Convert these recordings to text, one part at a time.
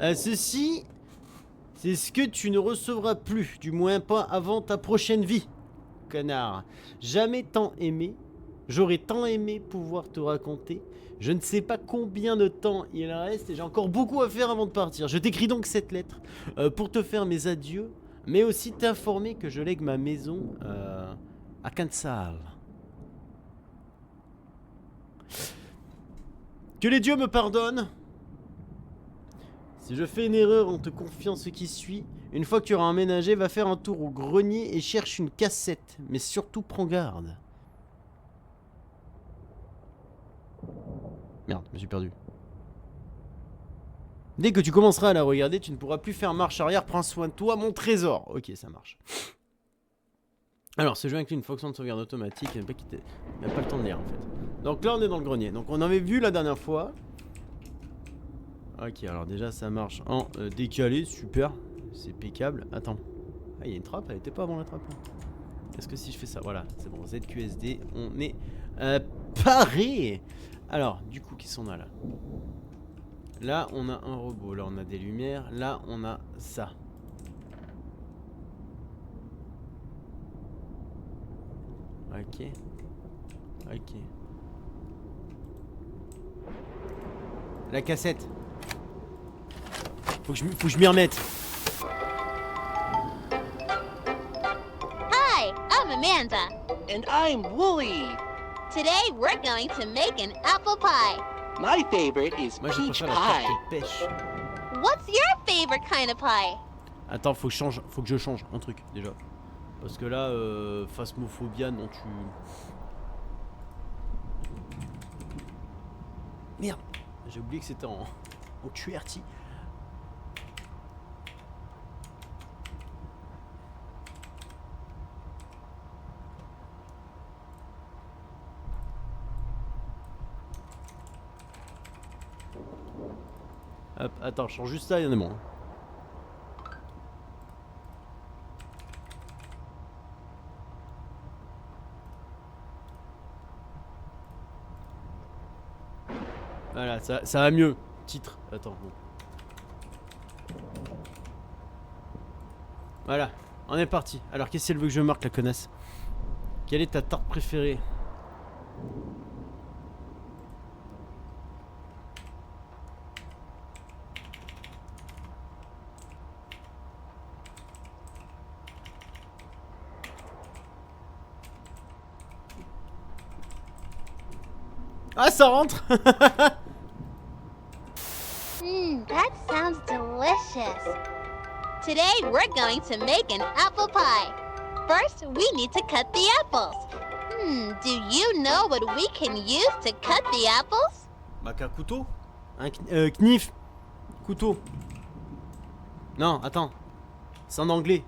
Ceci, c'est ce que tu ne recevras plus, du moins pas avant ta prochaine vie, connard. Jamais tant aimé, j'aurais tant aimé pouvoir te raconter. Je ne sais pas combien de temps il reste et j'ai encore beaucoup à faire avant de partir. Je t'écris donc cette lettre pour te faire mes adieux, mais aussi t'informer que je lègue ma maison à Kansal. Que les dieux me pardonnent si je fais une erreur en te confiant ce qui suit. Une fois que tu auras emménagé, va faire un tour au grenier et cherche une cassette. Mais surtout, prends garde. Merde, je me suis perdu. Dès que tu commenceras à la regarder, tu ne pourras plus faire marche arrière. Prends soin de toi, mon trésor. Ok, ça marche. Alors, ce jeu inclut une fonction de sauvegarde automatique. Il n'y a pas le temps de lire, en fait. Donc là, on est dans le grenier. Donc, on avait vu la dernière fois. Ok, alors déjà, ça marche en décalé. Super. C'est impeccable. Attends. Ah, il y a une trappe. Elle était pas avant la trappe. Est-ce que si je fais ça, voilà, c'est bon. ZQSD, on est paré. Alors, du coup, qu'est-ce qu'on a là? Là, on a un robot. Là, on a des lumières. Là, on a ça. Ok. Ok. La cassette. Faut que je m'y remette. Hi, I'm Amanda. And I'm Wooly. Today we're going to make an apple pie. My favorite is Moi, je peach préfère la pie. tarte de pêche. What's your favorite kind of pie? Attends, faut que je change un truc déjà. Parce que là, phasmophobia, non, tu... Merde, j'ai oublié que c'était en QWERTY. Hop, attends, je change juste ça, il y en a bon. Voilà, ça va mieux. Titre, attends, bon. Voilà, on est parti. Alors, qu'est-ce qu'elle veut que je marque, la connasse? Quelle est ta tarte préférée? Ah, ça rentre. That sounds delicious. Today we're going to make an apple pie. First, we need to cut the apples. Do you know what we can use to cut the apples? Bah, qu'un couteau. Un knif. Couteau. Non, attends. C'est en anglais.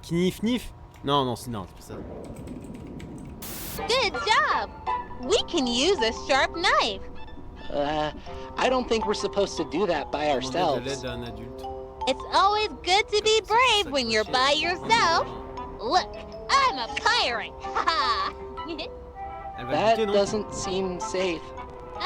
Knif, nif. Non, c'est pas ça. Good job! We can use a sharp knife. I don't think we're supposed to do that by Demander de ourselves. l'aide à un adulte. It's always good to be brave when you're by yourself. Look, I'm a pirate. Haha. Elle va That goûter, non? doesn't seem safe.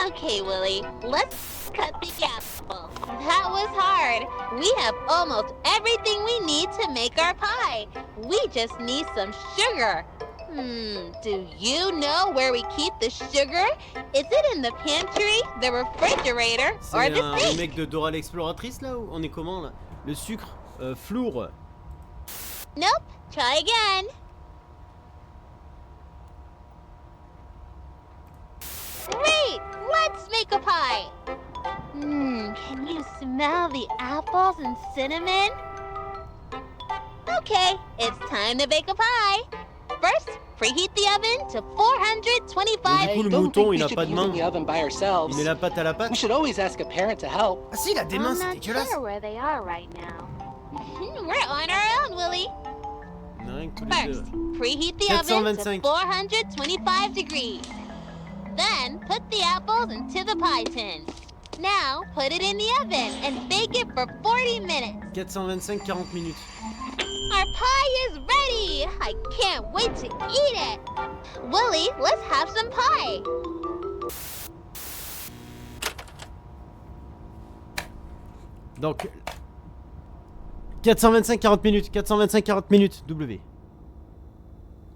Okay, Willie, let's cut the apple. That was hard. We have almost everything we need to make our pie. We just need some sugar. Do you know where we keep the sugar? Is it in the pantry, the refrigerator, or C'est the un sink? remake de Dora l'exploratrice là ou on est comment là? Le sucre, flour. Nope. Try again. Great! Let's make a pie. Can you smell the apples and cinnamon? Okay, it's time to bake a pie. First, preheat the oven to 425. Du coup, I le don't mouton, think il we a should pas be de main. using the oven by Il ourselves. met la pâte à la pâte. We should always ask a parent to help. Ah si, il a des mains, I'm c'est not dégueulasse. sure where they are right now. We're on our own, Willie. On a rien que tous les deux. First, preheat the oven to 425. 425 degrees. Then, put the apples into the pie tin. Now, put it in the oven and bake it for 40 minutes. 425, 40 minutes. Our pie is ready! I can't wait to eat it! Willie, let's have some pie! Donc 425 40 minutes, 425 40 minutes W.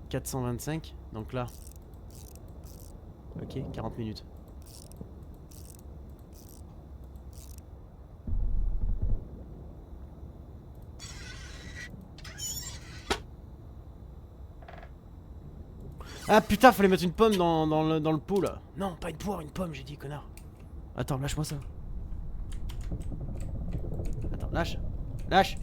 425 donc là. OK, 40 minutes. Ah putain, fallait mettre une pomme dans le pot là. Non, pas une poire, une pomme, j'ai dit, connard. Attends, lâche-moi ça. Attends, lâche. Lâche.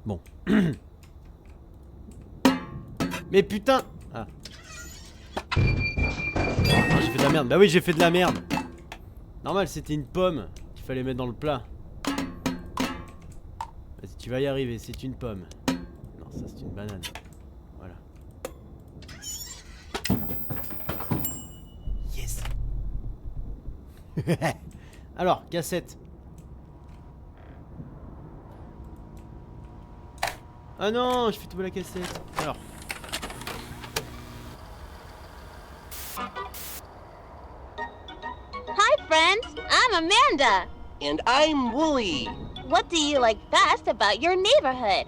Bon. Mais putain. Ah. Ah, j'ai fait de la merde. Bah oui, j'ai fait de la merde. Normal, c'était une pomme qu'il fallait mettre dans le plat. Vas-y, tu vas y arriver, c'est une pomme. Non, ça c'est une banane. Voilà. Yes. Alors, cassette. Ah non, je fais tomber la cassette. Alors. Hi, friends. I'm Amanda. And I'm Wooly. What do you like best about your neighborhood?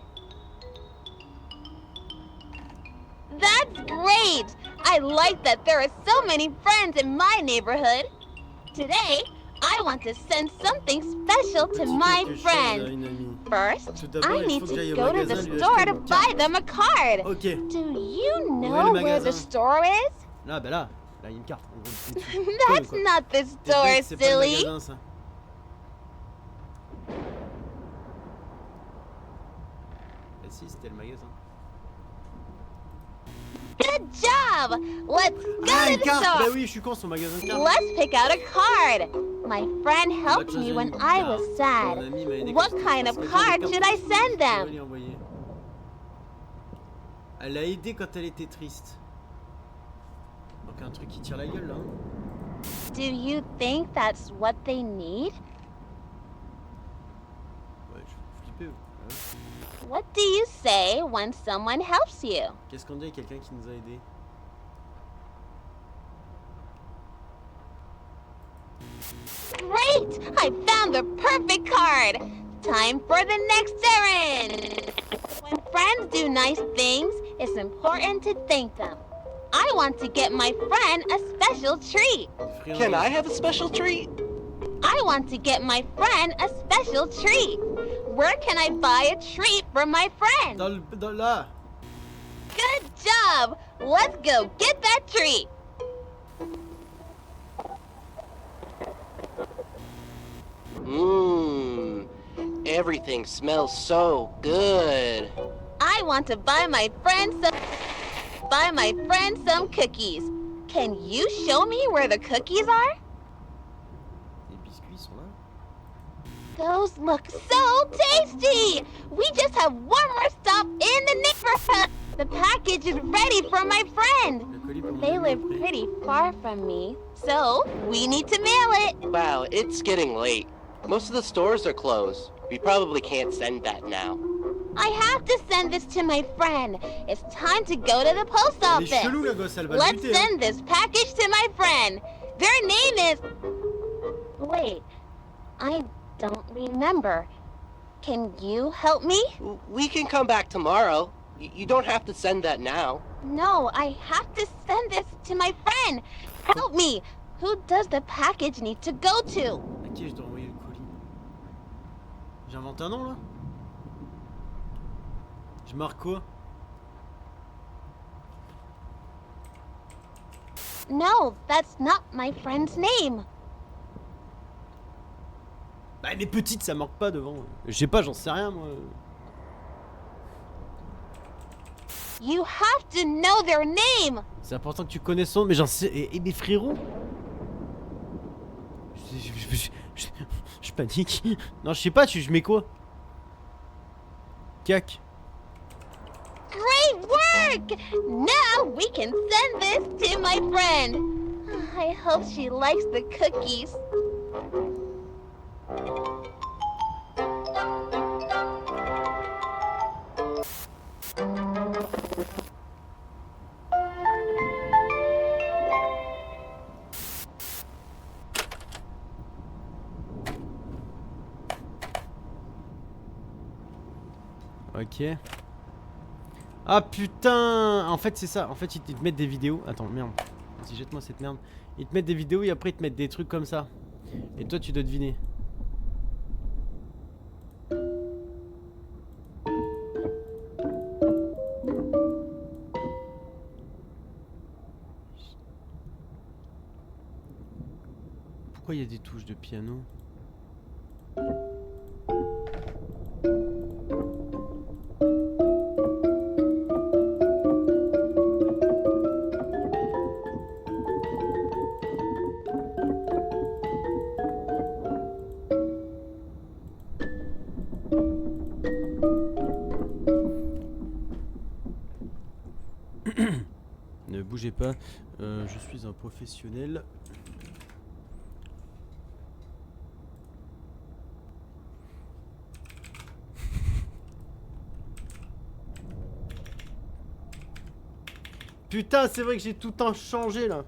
That's great! I like that there are so many friends in my neighborhood. Today, I want to send something special to my friends. First, I need to go to the store to buy them a card. Ok. Do you know where the store is? Là, bah là, il y a une carte. En gros, That's not the store, c'est pas le silly. magasin, ça. Ah si, c'était le magasin. Good job! Let's go Ah, to une the carte. Bah store. oui, je suis con, son magasin de cartes. Let's pick out a card. My friend helped me when I was sad. What kind of card should I send them? Elle l'a aidé quand elle était triste. Donc un truc qui tire la gueule là. Do you think that's what they need? Ouais, je suis flippé. Ouais. What do you say when someone helps you? Qu'est-ce qu'on dit à quelqu'un qui nous a aidés? Great! I found the perfect card! Time for the next errand! When friends do nice things, it's important to thank them. I want to get my friend a special treat. Can I have a special treat? I want to get my friend a special treat. Where can I buy a treat for my friend? Là. Good job! Let's go get that treat! Mmm. Everything smells so good. I want to buy my friend some cookies. Can you show me where the cookies are? Les biscuits sont là. Those look so tasty! We just have one more stop in the neighborhood. The package is ready for my friend. Le colis pour mon They ami live après. pretty far from me, so we need to mail it. Wow, it's getting late. Most of the stores are closed. We probably can't send that now. I have to send this to my friend. It's time to go to the post Elle est office. chelou la gosse, elle va Let's le buter. Hein. send this package to my friend. Their name is... Wait, I don't remember. Can you help me? We can come back tomorrow. You don't have to send that now. No, I have to send this to my friend. Help me. Who does the package need to go to? À qui je dois envoyer le colis? J'invente un nom là? Je marque quoi? No, that's not my friend's name. Bah les petites ça marque pas devant. Je sais pas, j'en sais rien moi. You have to know their name. C'est important que tu connaisses son, mais j'en sais. Et mes frérots? Je panique. Non, je sais pas, je mets quoi? Cac. Great work! Now we can send this to my friend. I hope she likes the cookies. Ok. Ah putain. En fait c'est ça. En fait ils te mettent des vidéos. Attends merde. Vas-y jette-moi cette merde. Ils te mettent des vidéos et après ils te mettent des trucs comme ça. Et toi tu dois deviner. Pourquoi il y a des touches de piano? Ne bougez pas, je suis un professionnel. Putain, c'est vrai que j'ai tout le temps changé là.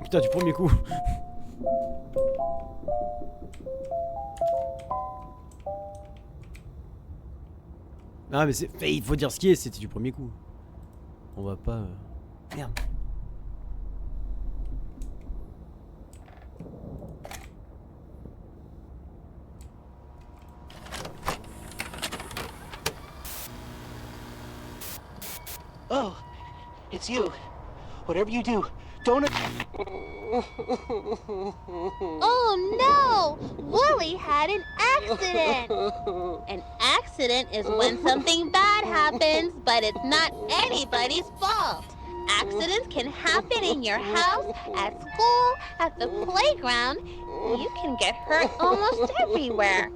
Putain, du premier coup. Ah mais c'est... Il faut dire ce qui est, c'était du premier coup. On va pas... Merde. Oh, it's you. Whatever you do, don't. Oh no! Willie had an accident! An accident is when something bad happens, but it's not anybody's fault. Accidents can happen in your house, at school, at the playground. You can get hurt almost everywhere.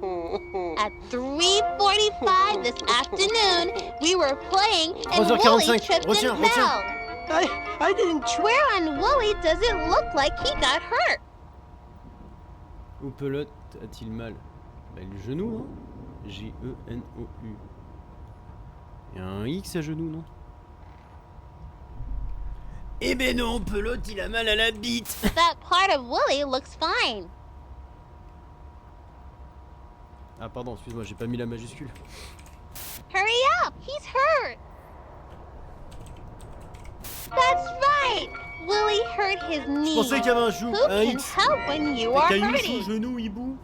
At 3:45 this afternoon, we were playing and Willie 3h45. tripped and fell. I didn't. Where on Willie does it look like he got hurt? Où pelote a-t-il mal? Bah le genou, non? G-E-N-O-U. Il y a un X à genou, non? Eh ben non, pelote, il a mal à la bite. That part of Willie looks fine. Ah pardon, excuse-moi, j'ai pas mis la majuscule. Hurry up, he's hurt. That's right. Willie hurt his knee. Je pensais qu'il y avait un joue, Who un can X. help when you are Caillou sous hurting? genou, hibou.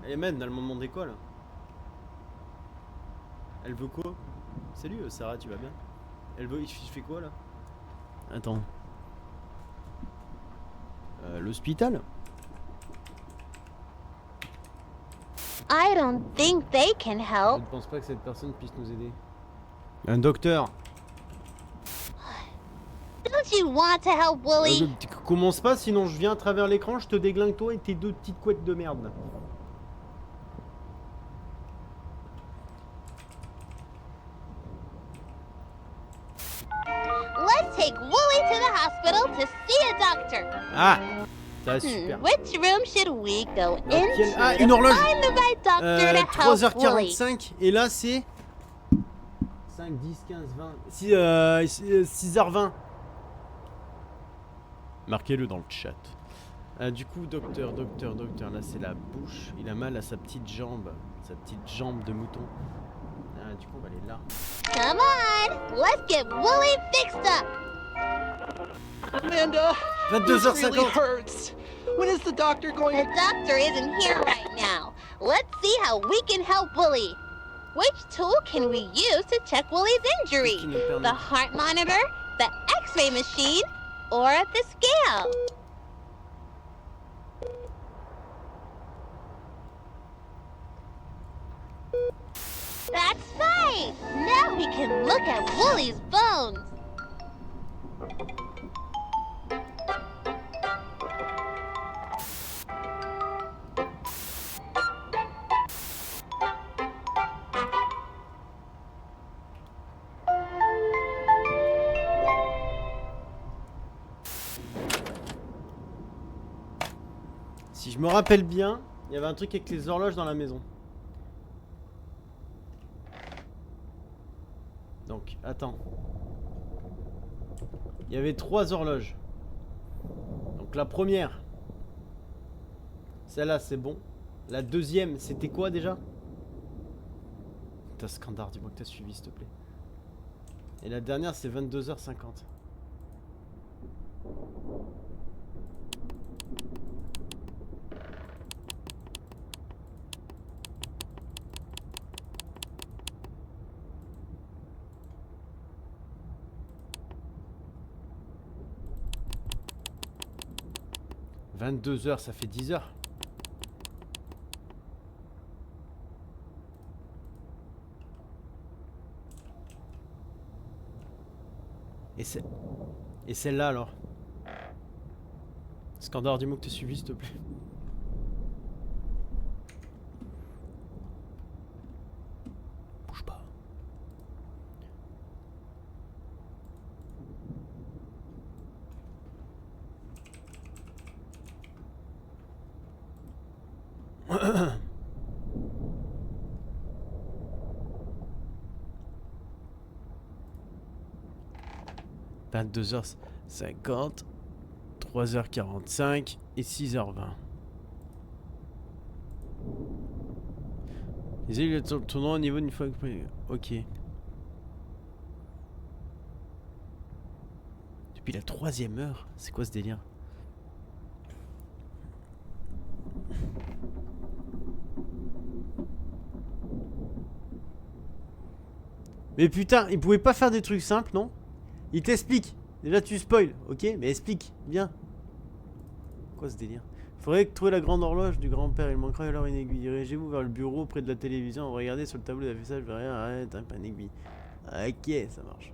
Elle est même dans le moment d'école. Elle veut quoi? Salut Sarah, tu vas bien? Elle veut, il fait quoi là? Attends. L'hôpital? I don't think they can Je help. ne pense pas que cette personne puisse nous aider. Un docteur. Don't you want to help Willie? Commence pas, sinon je viens à travers l'écran, je te déglingue toi et tes deux petites couettes de merde là. Let's take Willie to the hospital to see a doctor. Ah, ça super. Which room should we go Laquelle? into Ah, to une horloge. find the right doctor to help Willie? 3h45 et là c'est 5, 10, 15, 20, 6h20. Marquez-le dans le chat. Du coup, docteur, là c'est la bouche. Il a mal à sa petite jambe de mouton. Du coup, on va aller là. Come on, let's get Willie fixed up. Amanda, this 22h50. really hurts. When is the doctor going? The doctor isn't here right now. Let's see how we can help Willie. Which tool can we use to check Willie's injury? Qu'est-ce qui nous permet? The heart monitor, the x-ray machine, or the scale? That's right! Now we can look at Willie's bones. Si je me rappelle bien, il y avait un truc avec les horloges dans la maison. Donc, attends. Il y avait 3 horloges. Donc la première, celle-là c'est bon. La deuxième, c'était quoi déjà? Putain, Scandard, dis-moi que t'as suivi s'il te plaît. Et la dernière c'est 22h50. « 22h, ça fait 10h. » Et celle-là alors? Scandard, dis-moi que t'as suivi s'il te plaît. Bouge pas. « 22h50, 3h45 et 6h20. » Les îles tourneront au niveau d'une fois que... Ok. Depuis la 3e heure? C'est quoi ce délire? Mais putain, il pouvait pas faire des trucs simples, non? Il t'explique. Déjà tu spoil, ok? Mais explique, bien. Quoi ce délire? Faudrait trouver la grande horloge du grand-père. Il manquera alors une aiguille. Dirigez-vous vers le bureau près de la télévision. Regardez sur le tableau d'affichage. Rien, arrête, hein, pas une aiguille. Ok, ça marche.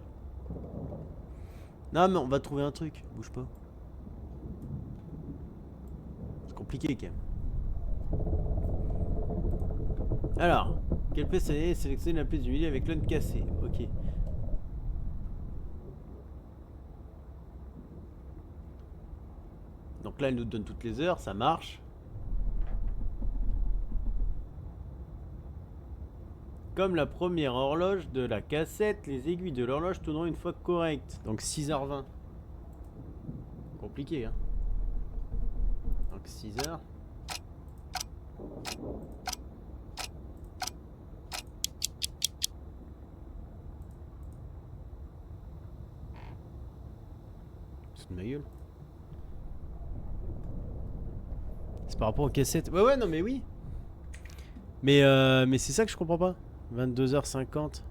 Non mais on va trouver un truc. Bouge pas. C'est compliqué quand même. Alors, quelle pièce est sélectionner la pièce du milieu avec l'âne cassé? Ok. Donc là, elle nous donne toutes les heures, ça marche. Comme la première horloge de la cassette, les aiguilles de l'horloge tourneront une fois correctes. Donc 6h20. Compliqué, hein. Donc 6h. C'est de ma gueule. C'est par rapport aux cassettes. Ouais, non, mais oui. Mais c'est ça que je comprends pas. 22h50.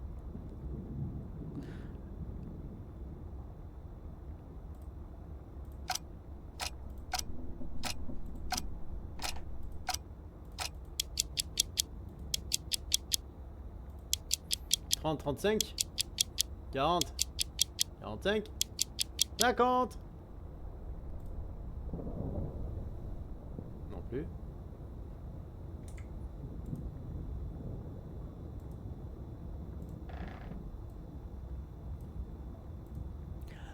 « 30, 35, 40, 45, 50. » Non plus.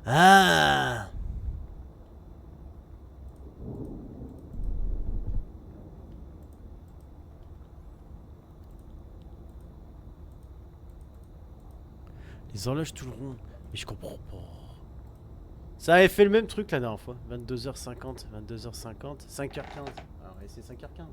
Ah! Les horloges tourneront. Mais je comprends pas. Ça avait fait le même truc la dernière fois. 22h50, 22h50, 5h15. Alors c'est 5h15.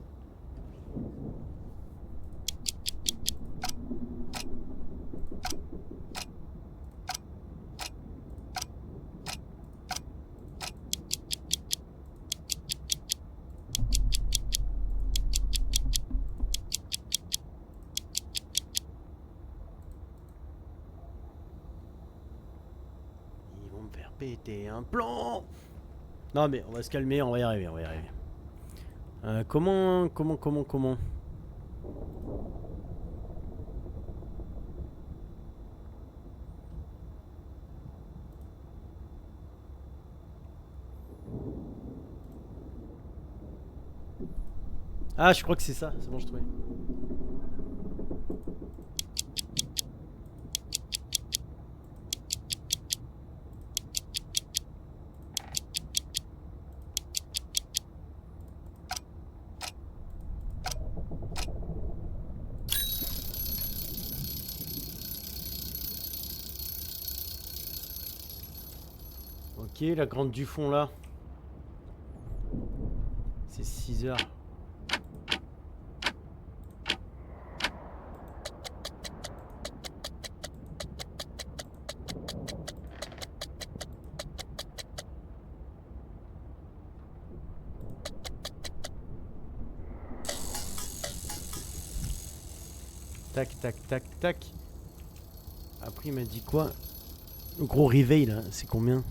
Péter un plan. Non mais on va se calmer, on va y arriver, on va y arriver. Comment Ah, je crois que c'est ça, c'est bon, je trouvais. Ok, la grande du fond là. C'est 6 heures. Tac, tac, tac, tac. Après, il m'a dit quoi? Le gros réveil là, c'est combien?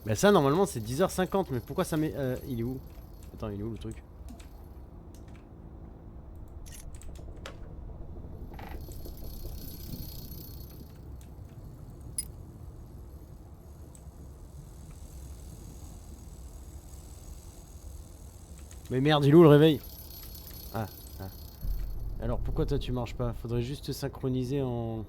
Bah, ça, normalement, c'est 10h50. Mais pourquoi ça met. Il est où? Attends, il est où le truc? Mais merde, il est où le réveil? Ah. Alors pourquoi toi tu marches pas? Faudrait juste te synchroniser en...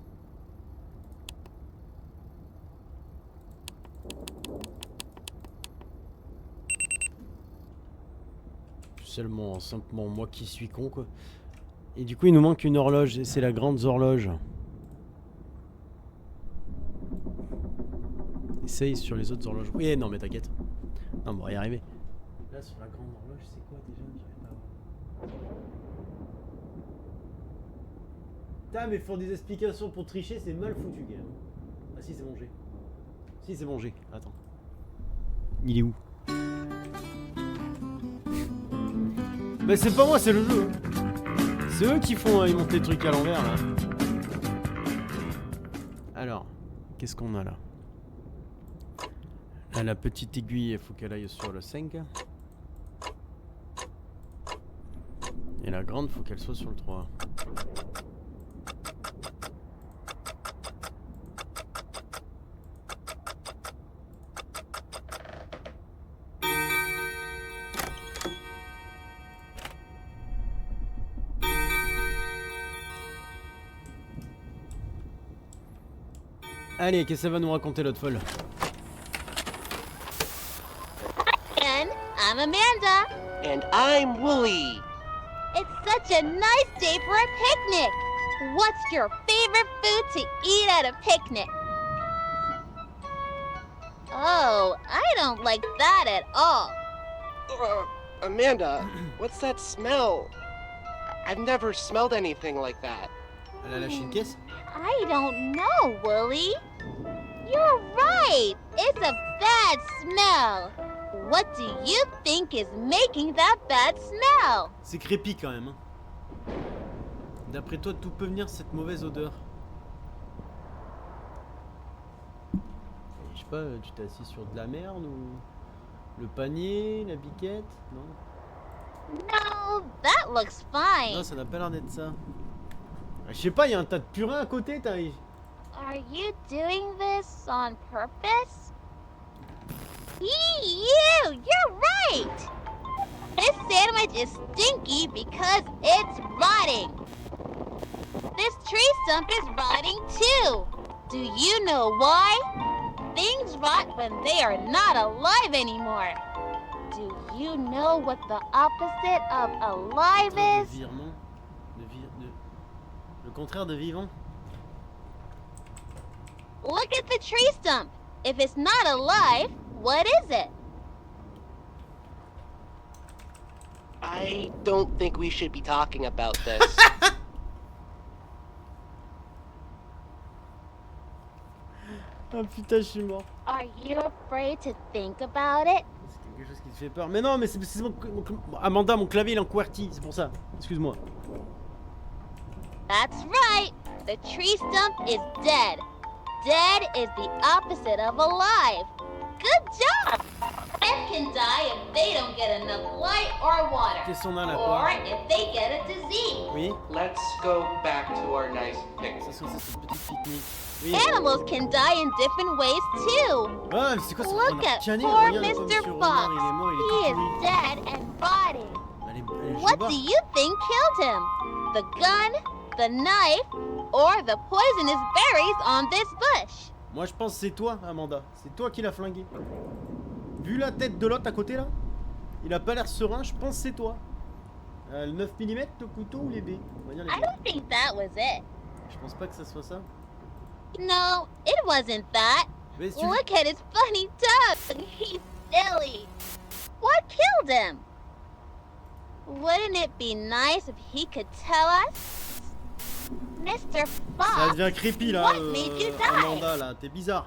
Seulement, simplement moi qui suis con quoi. Et du coup il nous manque une horloge et c'est la grande horloge. Essaye sur les autres horloges. Oui non mais t'inquiète. Non mais on va y arriver. Là sur la grande horloge c'est quoi déjà? Putain mais faut des explications pour tricher, c'est mal foutu gars. Ah si c'est bon G. Si c'est bon G. Attends. Il est où? Mais c'est pas moi, c'est le jeu. C'est eux qui font, ils montent les trucs à l'envers là. Alors, qu'est-ce qu'on a là? Là, la petite aiguille, il faut qu'elle aille sur le 5. Et la grande, faut qu'elle soit sur le 3. Allez, qu'est-ce que ça va nous raconter l'autre folle? And I'm Amanda. And I'm Wooly. It's such a nice day for a picnic. What's your favorite food to eat at a picnic? Oh, I don't like that at all. Amanda, what's that smell? I've never smelled anything like that. Elle a lâché une caisse? I don't know, Wooly. You're right. It's a bad smell. What do you think is making that bad smell? C'est crépi quand même. Hein. D'après toi, d'où peut venir cette mauvaise odeur? Je sais pas, tu t'es assis sur de la merde ou le panier, la biquette? Non. No, that looks fine. Non, ça n'a pas l'air d'être ça. Je sais pas, il y a un tas de purin à côté, t'as... Are you doing this on purpose? You! You're right! This sandwich is stinky because it's rotting. This tree stump is rotting too. Do you know why? Things rot when they are not alive anymore. Do you know what the opposite of alive is? Virement. Le contraire de vivant. Look at the tree stump. If it's not alive, what is it? I don't think we should be talking about this. Ah putain, je suis mort. Are you afraid to think about it? C'est quelque chose qui te fait peur. Mais non, mais c'est Amanda, mon clavier il est en QWERTY, c'est pour ça. Excuse-moi. That's right. The tree stump is dead. Dead is the opposite of alive. Good job! Plants can die if they don't get enough light or water. Qu'est-ce qu'on a là, Or quoi? if they get a disease. Oui. Let's go back to our nice picnic. Ça, c'est cette petite pique-nique. Oui. Animals can die in different ways too. Ah, mais c'est quoi ça? Look at Canet, poor regarde comme Mr. sur Fox. Renard, il est mort, il est He tout is pourri. dead and rotting. Elle est What chouba. do you think killed him? The gun, the knife, or the poisonous berries on this bush? Moi je pense que c'est toi, Amanda. C'est toi qui l'as flingué. Vu la tête de l'autre à côté là, il a pas l'air serein, je pense que c'est toi. Le 9 mm, le couteau ou les baies? On va dire les I baies. don't think that was it. Je pense pas que ça soit ça. No, it wasn't that. Mais tu... Look at his funny tongue. He's silly. What killed him? Wouldn't it be nice if he could tell us? Mr. Ça Fox, devient creepy là, what made you die? Amanda là, t'es bizarre.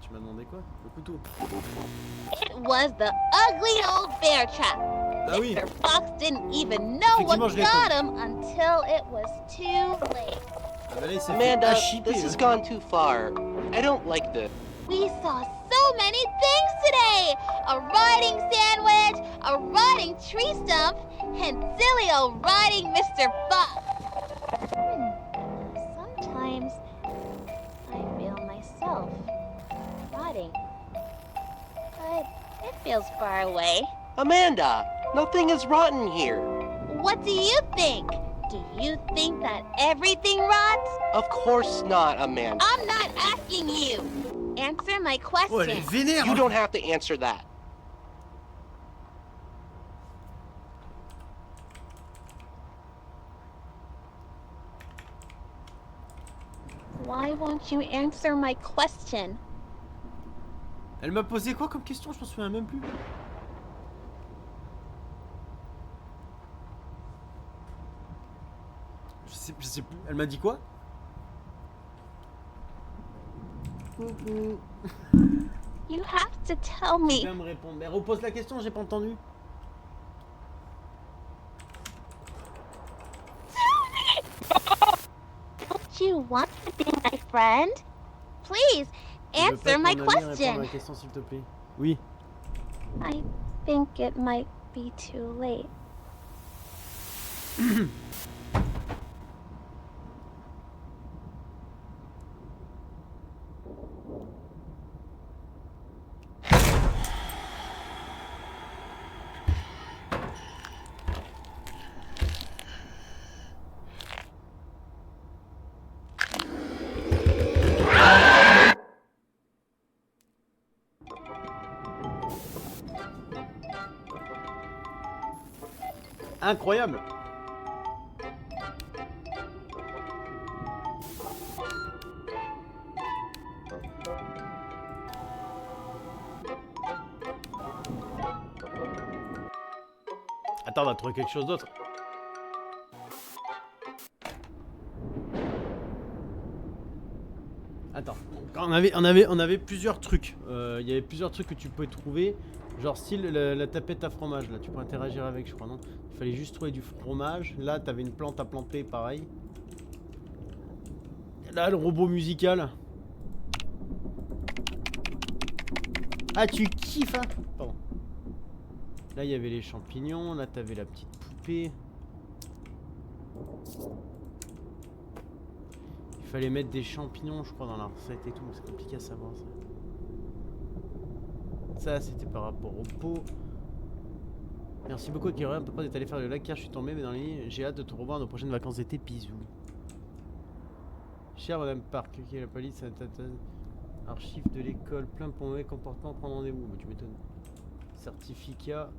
Tu m'as demandé quoi? Le couteau. It was the ugly old bear trap. Ah oui. Mr. Fox didn't even know what Effectivement, je l'ai got him until it was too late. Ah bah là, il s'est fait Amanda, hachipper, this là. has gone too far. I don't like this. We saw so many things today. A rotting sandwich, a rotting tree stump, and silly old rotting Mr. Fox. Sometimes I feel myself rotting. But it feels far away. Amanda, nothing is rotten here. What do you think? Do you think that everything rots? Of course not, Amanda. I'm not asking you. Answer my Oh, elle est question. vénère. You don't have to answer that. Why won't you answer my question? Elle m'a posé quoi comme question? Je m'en souviens même plus. Je sais plus. Elle m'a dit quoi? You have to tell Tu me. viens me répondre. Mais repose la question, j'ai pas entendu. Don't you want to be my friend? Please, Tu veux pas answer que my mon ami réponde à question. la question s'il te plaît? Oui. I think it might be too late. Incroyable. Attends, on va trouver quelque chose d'autre. Attends, on avait plusieurs trucs. Il y avait plusieurs trucs que tu pouvais trouver. Genre style la tapette à fromage là, tu peux interagir avec je crois non? Il fallait juste trouver du fromage. Là t'avais une plante à planter pareil. Là le robot musical. Ah tu kiffes hein? Pardon. Là il y avait les champignons, là t'avais la petite poupée. Il fallait mettre des champignons je crois dans la recette et tout, c'est compliqué à savoir ça. Ça c'était par rapport au pot. Merci beaucoup Akira, on peut pas aller faire le lac car je suis tombé mais dans les lignes, j'ai hâte de te revoir à nos prochaines vacances d'été, bisous. Chère Madame Park, ok la police, archive de l'école, plein pour mauvais comportement, prendre rendez-vous, bah, tu m'étonnes. Certificat,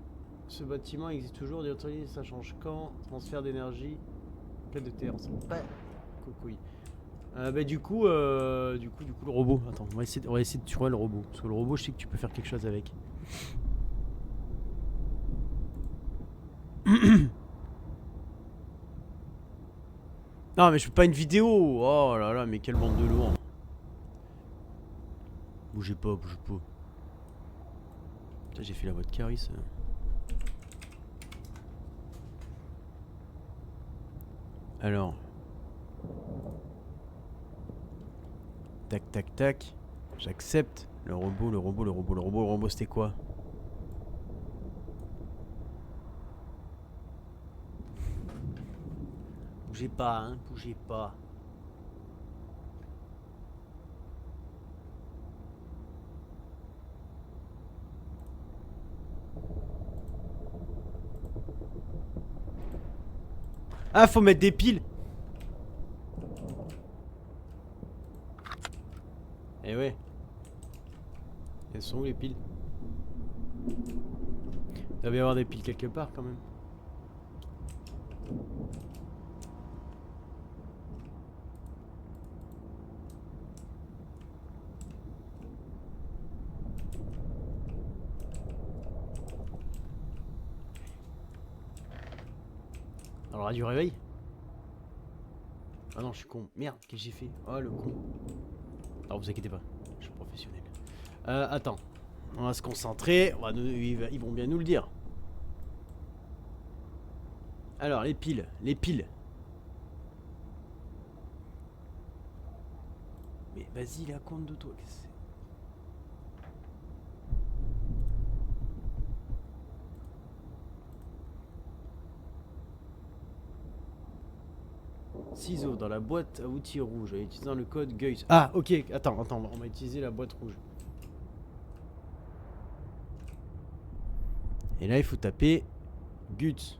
ce bâtiment existe toujours, directeur, ça change quand, transfert d'énergie, plaque de terre, on s'en bat, coucouille. Bah du coup le robot. Attends, on va essayer de tuer le robot. Parce que le robot, je sais que tu peux faire quelque chose avec. Non mais je fais pas une vidéo. Oh là là, mais quelle bande de lourds. Bougez pas, bougez pas. Putain, j'ai fait la voix de Caris. Alors. Tac tac tac. J'accepte. Le robot, c'était quoi? Bougez pas, hein, bougez pas. Ah, faut mettre des piles. Eh ouais. Elles sont où les piles? Il doit y avoir des piles quelque part quand même. parlera du réveil. Ah non, je suis con. Merde, qu'est-ce que j'ai fait? Oh, le con. Alors, vous inquiétez pas, je suis professionnel. Attends. On va se concentrer. Ils vont bien nous le dire. Alors, les piles. Les piles. Mais vas-y, là, compte de toi. Qu'est-ce que c'est? Ciseaux dans la boîte à outils rouge en utilisant le code GUIS. Ah, ok, attends, on va utiliser la boîte rouge. Et là, il faut taper GUTS.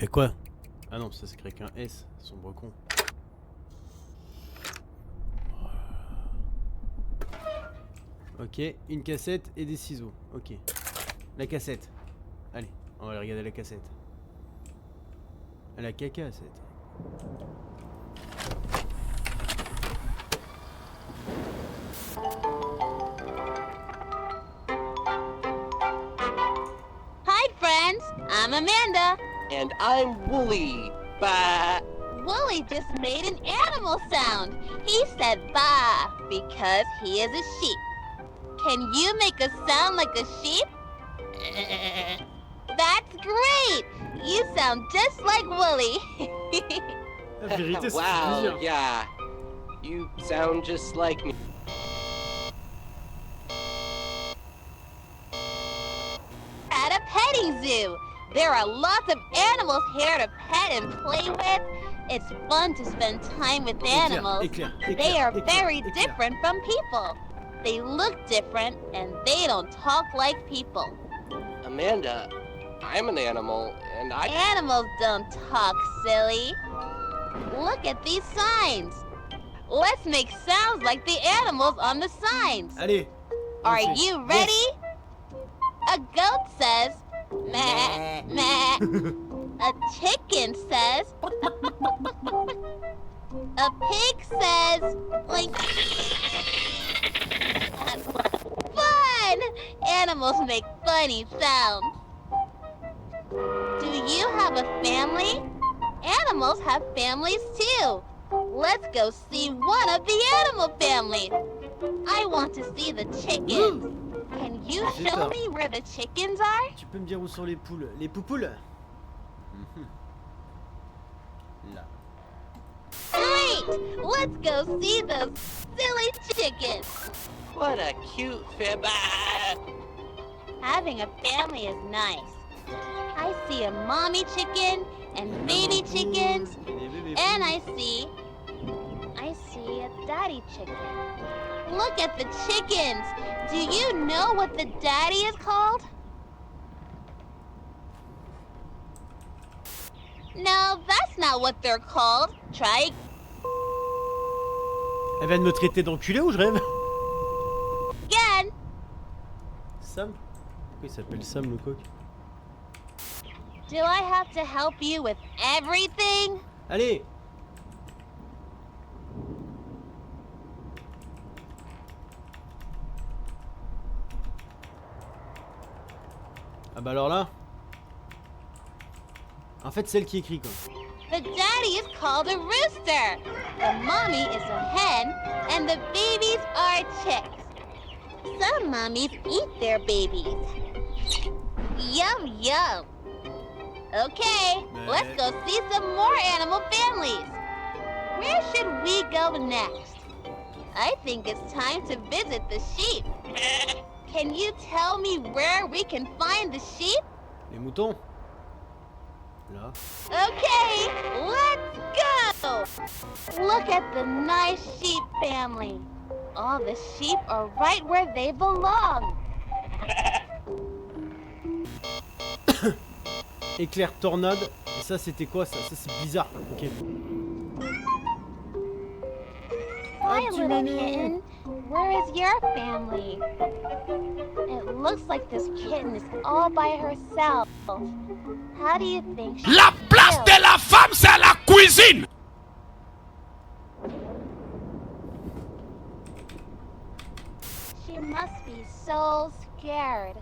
Et quoi? Ah non, ça s'écrit avec un S, sombre con. Ok, une cassette et des ciseaux. Ok. La cassette. Allez, on va aller regarder la cassette. La cassette. Hi, friends. I'm Amanda. And I'm Wooly. Bah. Wooly just made an animal sound. He said bah because he is a sheep. Can you make a sound like a sheep? That's great! You sound just like Wooly. La vérité, c'est Wow, dire. yeah. You sound just like me. At a petting zoo. There are lots of animals here to pet and play with. It's fun to spend time with animals. They are very different from people. They look different and they don't talk like people. Amanda, I'm an animal, and I... Animals don't talk, silly. Look at these signs. Let's make sounds like the animals on the signs. Allez. Are ok. you ready? A goat says, meh, meh. A chicken says, a pig says, like, fun! Animals make funny sounds. Do you have a family? Animals have families too. Let's go see one of the animal families. I want to see the chickens. Can you J'ai show peur. me where the chickens are? Tu peux me dire où sont les poules? Les poupoules? Mhm. Là. Great! Let's go see those silly chickens. What a cute fib... Ah. Having a family is nice. I see a mommy chicken and baby chickens, Les bébés and poules. I see a daddy chicken. Look at the chickens. Do you know what the daddy is called? No, that's not what they're called. Try Elle vient de me traiter d'enculé ou je rêve? again. Sam? Pourquoi il s'appelle Sam le coq? Do I have to help you with everything? Allez! Ah bah alors là... En fait, celle qui écrit quoi. The daddy is called a rooster. The mommy is a hen, and the babies are chicks. Some mommies eat their babies. Yum, yum. Okay, let's go see some more animal families. Where should we go next? I think it's time to visit the sheep. Can you tell me where we can find the sheep? Les moutons? Là. Okay, let's go! Look at the nice sheep family. All the sheep are right where they belong. Éclair tornade. Et ça c'était quoi ça? Ça c'est bizarre. Ok. Hi, petit little minou. kitten. where is your family? It looks like this kitten is all by herself. How do you think she La place feels? de la femme, c'est la cuisine. She must be so scared.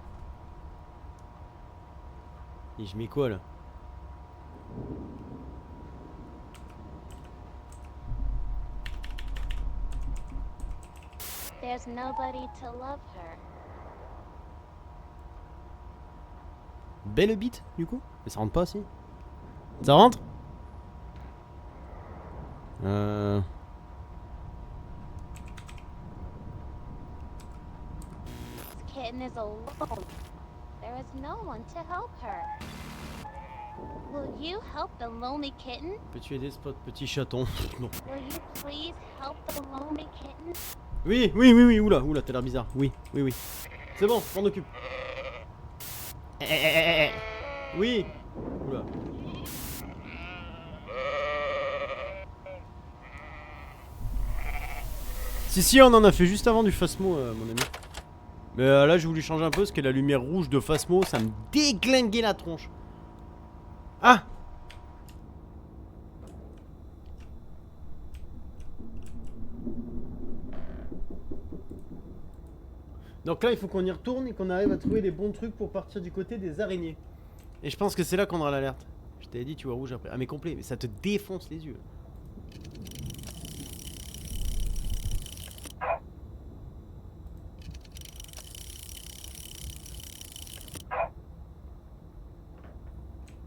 Et je mets quoi là? There's nobody to love her. Belle bite du coup? Mais ça rentre pas si? Ça rentre? This kitten is alone. There is no one to help her. Will you help the lonely kitten? Peux-tu aider ce petit chaton? Non. Will you please help the lonely kitten? Oui, oui, oui, oui, oula, oula, t'as l'air bizarre. Oui, oui, oui. C'est bon, je m'en occupe. Oui. Oula. Si, on en a fait juste avant du Phasmo, mon ami. Mais là, j'ai voulu changer un peu parce que la lumière rouge de Phasmo, ça me déglinguait la tronche. Ah! Donc là, il faut qu'on y retourne et qu'on arrive à trouver des bons trucs pour partir du côté des araignées. Et je pense que c'est là qu'on aura l'alerte. Je t'avais dit, tu vois rouge après. Ah mais complet, mais ça te défonce les yeux.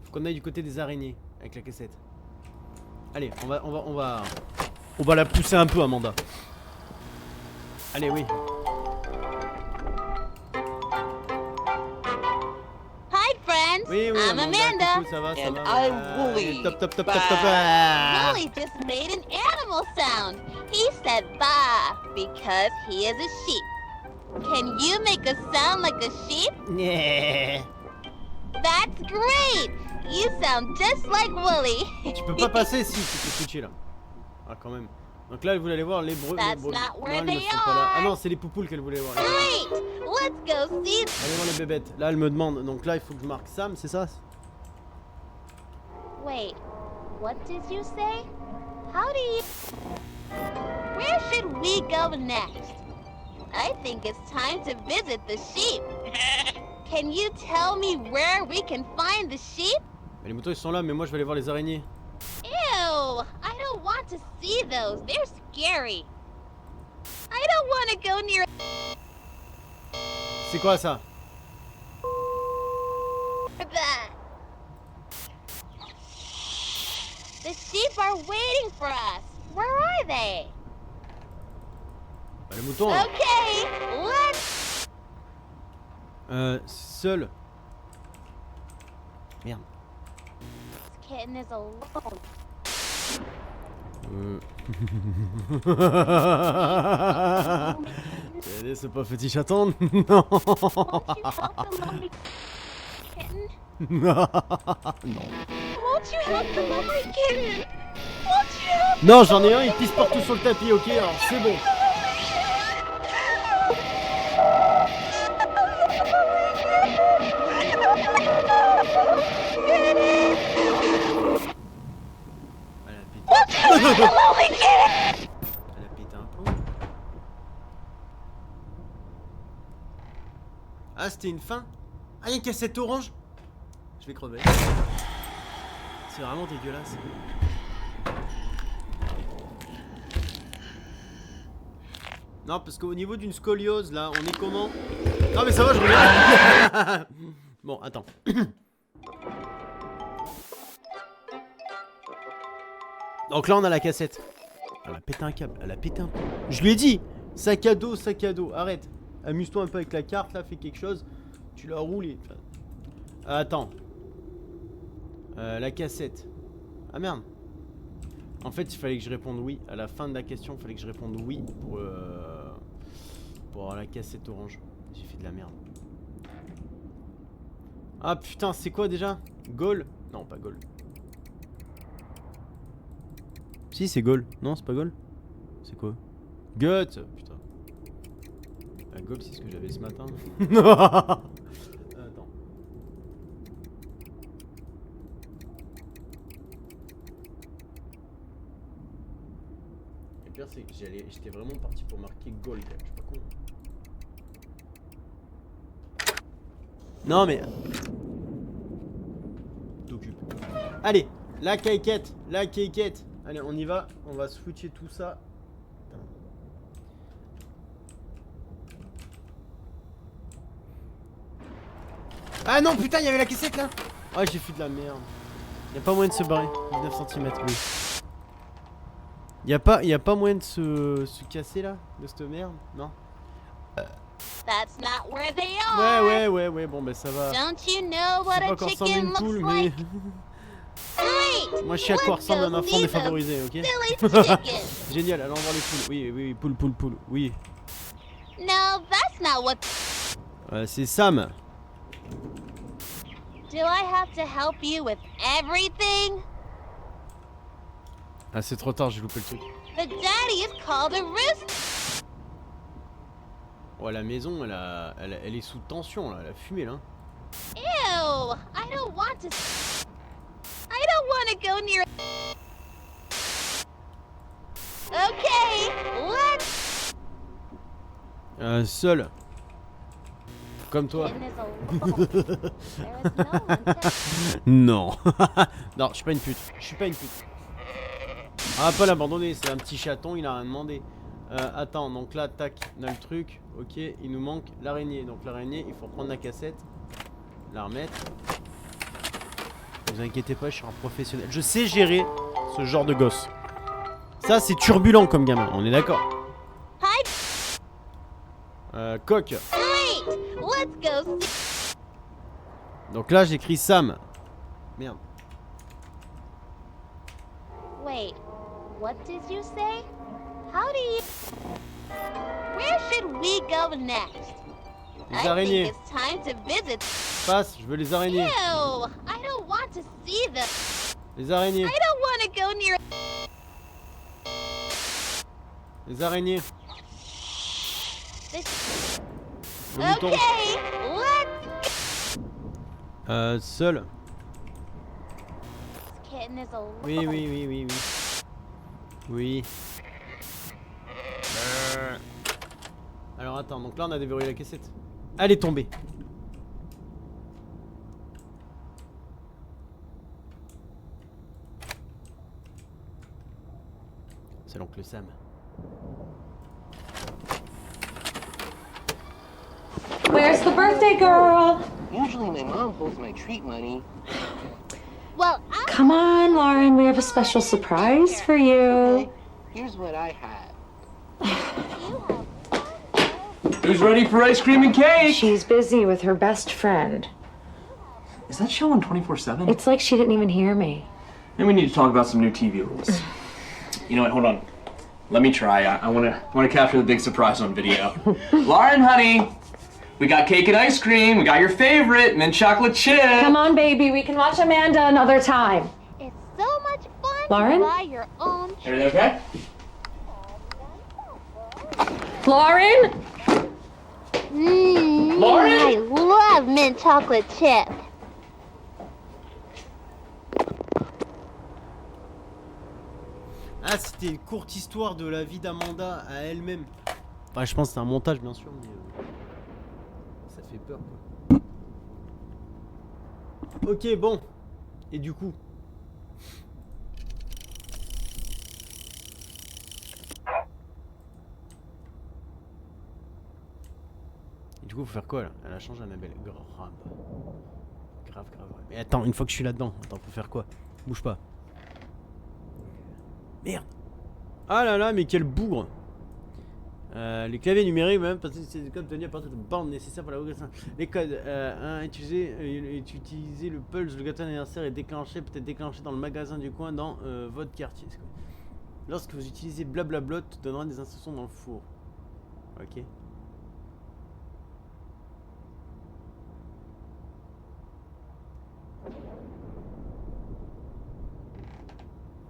Faut qu'on aille du côté des araignées avec la cassette. Allez, on va la pousser un peu, Amanda. Allez, oui. Hi, friends. Oui, oui, I'm Amanda. Coucou, ça va, ça And va. I'm Wooly. Top, top, top, top, Bye. top. Ah. Wooly just made an animal sound. He said "ba" because he is a sheep. Can you make a sound like a sheep? Yeah. That's great. You sound just like Wooly. Tu peux pas passer si tu peux switcher là. Ah quand même. Donc là elle voulait aller voir les breux. That's not where non, ils ne they sont pas là. are. Ah non, c'est les poupoules qu'elle voulait voir. Great. Let's go see. Allez voir les bébêtes. Là elle me demande. Donc là il faut que je marque Sam, c'est ça? Wait. What did you say? How do you? Where should we go next? I think it's time to visit the sheep. Can you tell me where we can find the sheep? Les moutons ils sont là, mais moi je vais aller voir les araignées. Ew! I don't want to see those. They're scary. I don't want to go near. C'est quoi ça? that. The sheep are waiting for us. Where are they? Bah, les moutons. Okay, let's. Seul. Merde. This kitten is alone. T'as aidé ce pauvre petit chaton? Non. Won't you help the lonely kitten? Non. Won't you help the lonely kitten? Won't you help? Non, j'en ai un, il pisse partout sur le tapis, ok, alors c'est bon. Elle a pété. Elle a pété un plomb. Ah, c'était une fin? Ah, il y a une cassette orange? Je vais crever. C'est vraiment dégueulasse. Non, parce qu'au niveau d'une scoliose, là, on est comment? Non, mais ça va, je reviens. Bon, attends. Donc là, on a la cassette. Elle a pété un câble, elle a pété un... Je lui ai dit, sac à dos, arrête. Amuse-toi un peu avec la carte, là, fais quelque chose. Tu la roules et... Attends. La cassette. Ah merde. En fait, il fallait que je réponde oui. À la fin de la question, il fallait que je réponde oui pour avoir la cassette orange. J'ai fait de la merde. Ah putain, c'est quoi déjà? Goal? Non, pas goal. Si, c'est goal. Non, c'est pas goal. C'est quoi? Gut. Putain. Gold, c'est ce que j'avais ce matin. Attends. Le pire, c'est que j'étais vraiment parti pour marquer Gold. Je suis pas con. Non mais... T'occupes. Allez, la caquette, la caquette. Allez, on y va. On va switcher tout ça. Ah non, putain, il y avait la caissette là. Ah, j'ai fait de la merde. Y a pas moyen de se barrer. 19 cm, oui. Y a pas moyen de se casser là, de cette merde, non? That's not where they are. Ouais, bon, bah ça va. Don't you know Je what sais pas a quoi ressemble chicken une poule, looks mais... like? Wait, Moi, je sais à quoi ressemble un enfant défavorisé, ok? silly chicken. Génial, allons voir les poules. Oui, poule, oui. No, that's not what. C'est Sam. Do I have to help you with everything? Ah, c'est trop tard, j'ai loupé le truc. The daddy is called a rooster. Oh, la maison, elle est sous tension là, elle a fumé là. Ew, I don't want to. I don't want to go near. Okay, let's. Seul. Comme toi. Kitten is alone. There is no one to. Non. Non, je suis pas une pute. Ah, pas l'abandonner, c'est un petit chaton, il a rien demandé. Attends, donc là, tac, on a le truc. Ok, il nous manque l'araignée. Donc l'araignée, il faut prendre la cassette, la remettre. Ne vous inquiétez pas, je suis un professionnel. Je sais gérer ce genre de gosse. Ça, c'est turbulent comme gamin, on est d'accord. Hi. Coq. Great. Let's go. Donc là, j'écris Sam. Merde. Wait, what did you say? How do you? Where should we go next? Les araignées. I think it's time to visit. Passe, je veux les araignées. Ew, I don't want to see them. Les araignées. I don't want to go near. Les araignées. This. Le mouton. Okay, let's. Seul. This kitten is alone. Oui. Oui. Alors attends, donc là on a déverrouillé la cassette. Elle est tombée. C'est l'oncle Sam. Where's the birthday girl? Usually my mom holds my treat money. Well, I. Come on, Lauren, we have a special surprise for you. Okay, here's what I have. Who's ready for ice cream and cake? She's busy with her best friend. Is that show on 24/7? It's like she didn't even hear me. And we need to talk about some new TV rules. You know what? Hold on. Let me try. I want to capture the big surprise on video. Lauren, honey, we got cake and ice cream. We got your favorite, mint chocolate chip. Come on, baby, we can watch Amanda another time. It's so much fun Lauren? to buy your own. Everything okay? Lauren? Lauren? I love mint chocolate chip. Ah, c'était une courte histoire de la vie d'Amanda à elle-même. Enfin, je pense que c'est un montage bien sûr, mais ça fait peur quoi. Ok, bon. Et du coup faut faire quoi là? Elle a changé Annabelle. Grave. Mais attends, une fois que je suis là-dedans, attends, faut faire quoi? Bouge pas. Merde. Ah là là, mais quel bougre. Les claviers numériques, même parce que c'est des codes tenus à partir de bandes nécessaires pour la reconnaissance. Les codes, utiliser le pulse, le gâteau d'anniversaire est déclenché, peut-être déclenché dans le magasin du coin dans votre quartier. Lorsque vous utilisez Blablablot, tu donneras des instructions dans le four. Ok.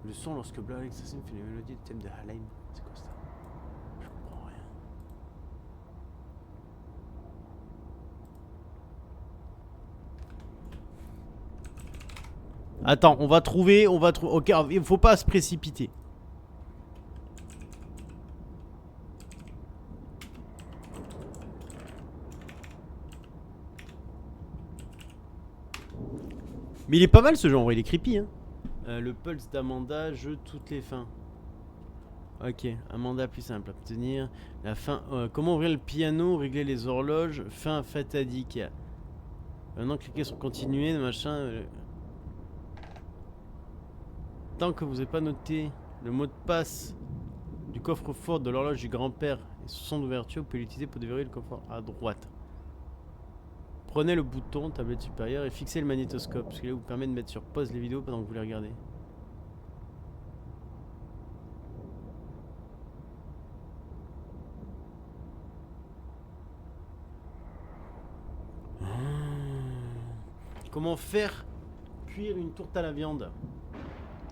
Le son lorsque Black Assassin fait les mélodies du thème de Halheim. C'est quoi ça? Je comprends rien. Attends, on va trouver, Ok, il faut pas se précipiter. Mais il est pas mal ce jeu, en vrai, il est creepy, hein. Le pulse d'Amanda, jeu toutes les fins. Ok, Amanda plus simple à obtenir. La fin. Comment ouvrir le piano, régler les horloges, fin fatidique. Maintenant, cliquez sur continuer, machin. Tant que vous n'avez pas noté le mot de passe du coffre-fort de l'horloge du grand-père et son d'ouverture, vous pouvez l'utiliser pour déverrouiller le coffre à droite. Prenez le bouton tablette supérieure et fixez le magnétoscope, ce qui vous permet de mettre sur pause les vidéos pendant que vous les regardez. Comment faire cuire une tourte à la viande?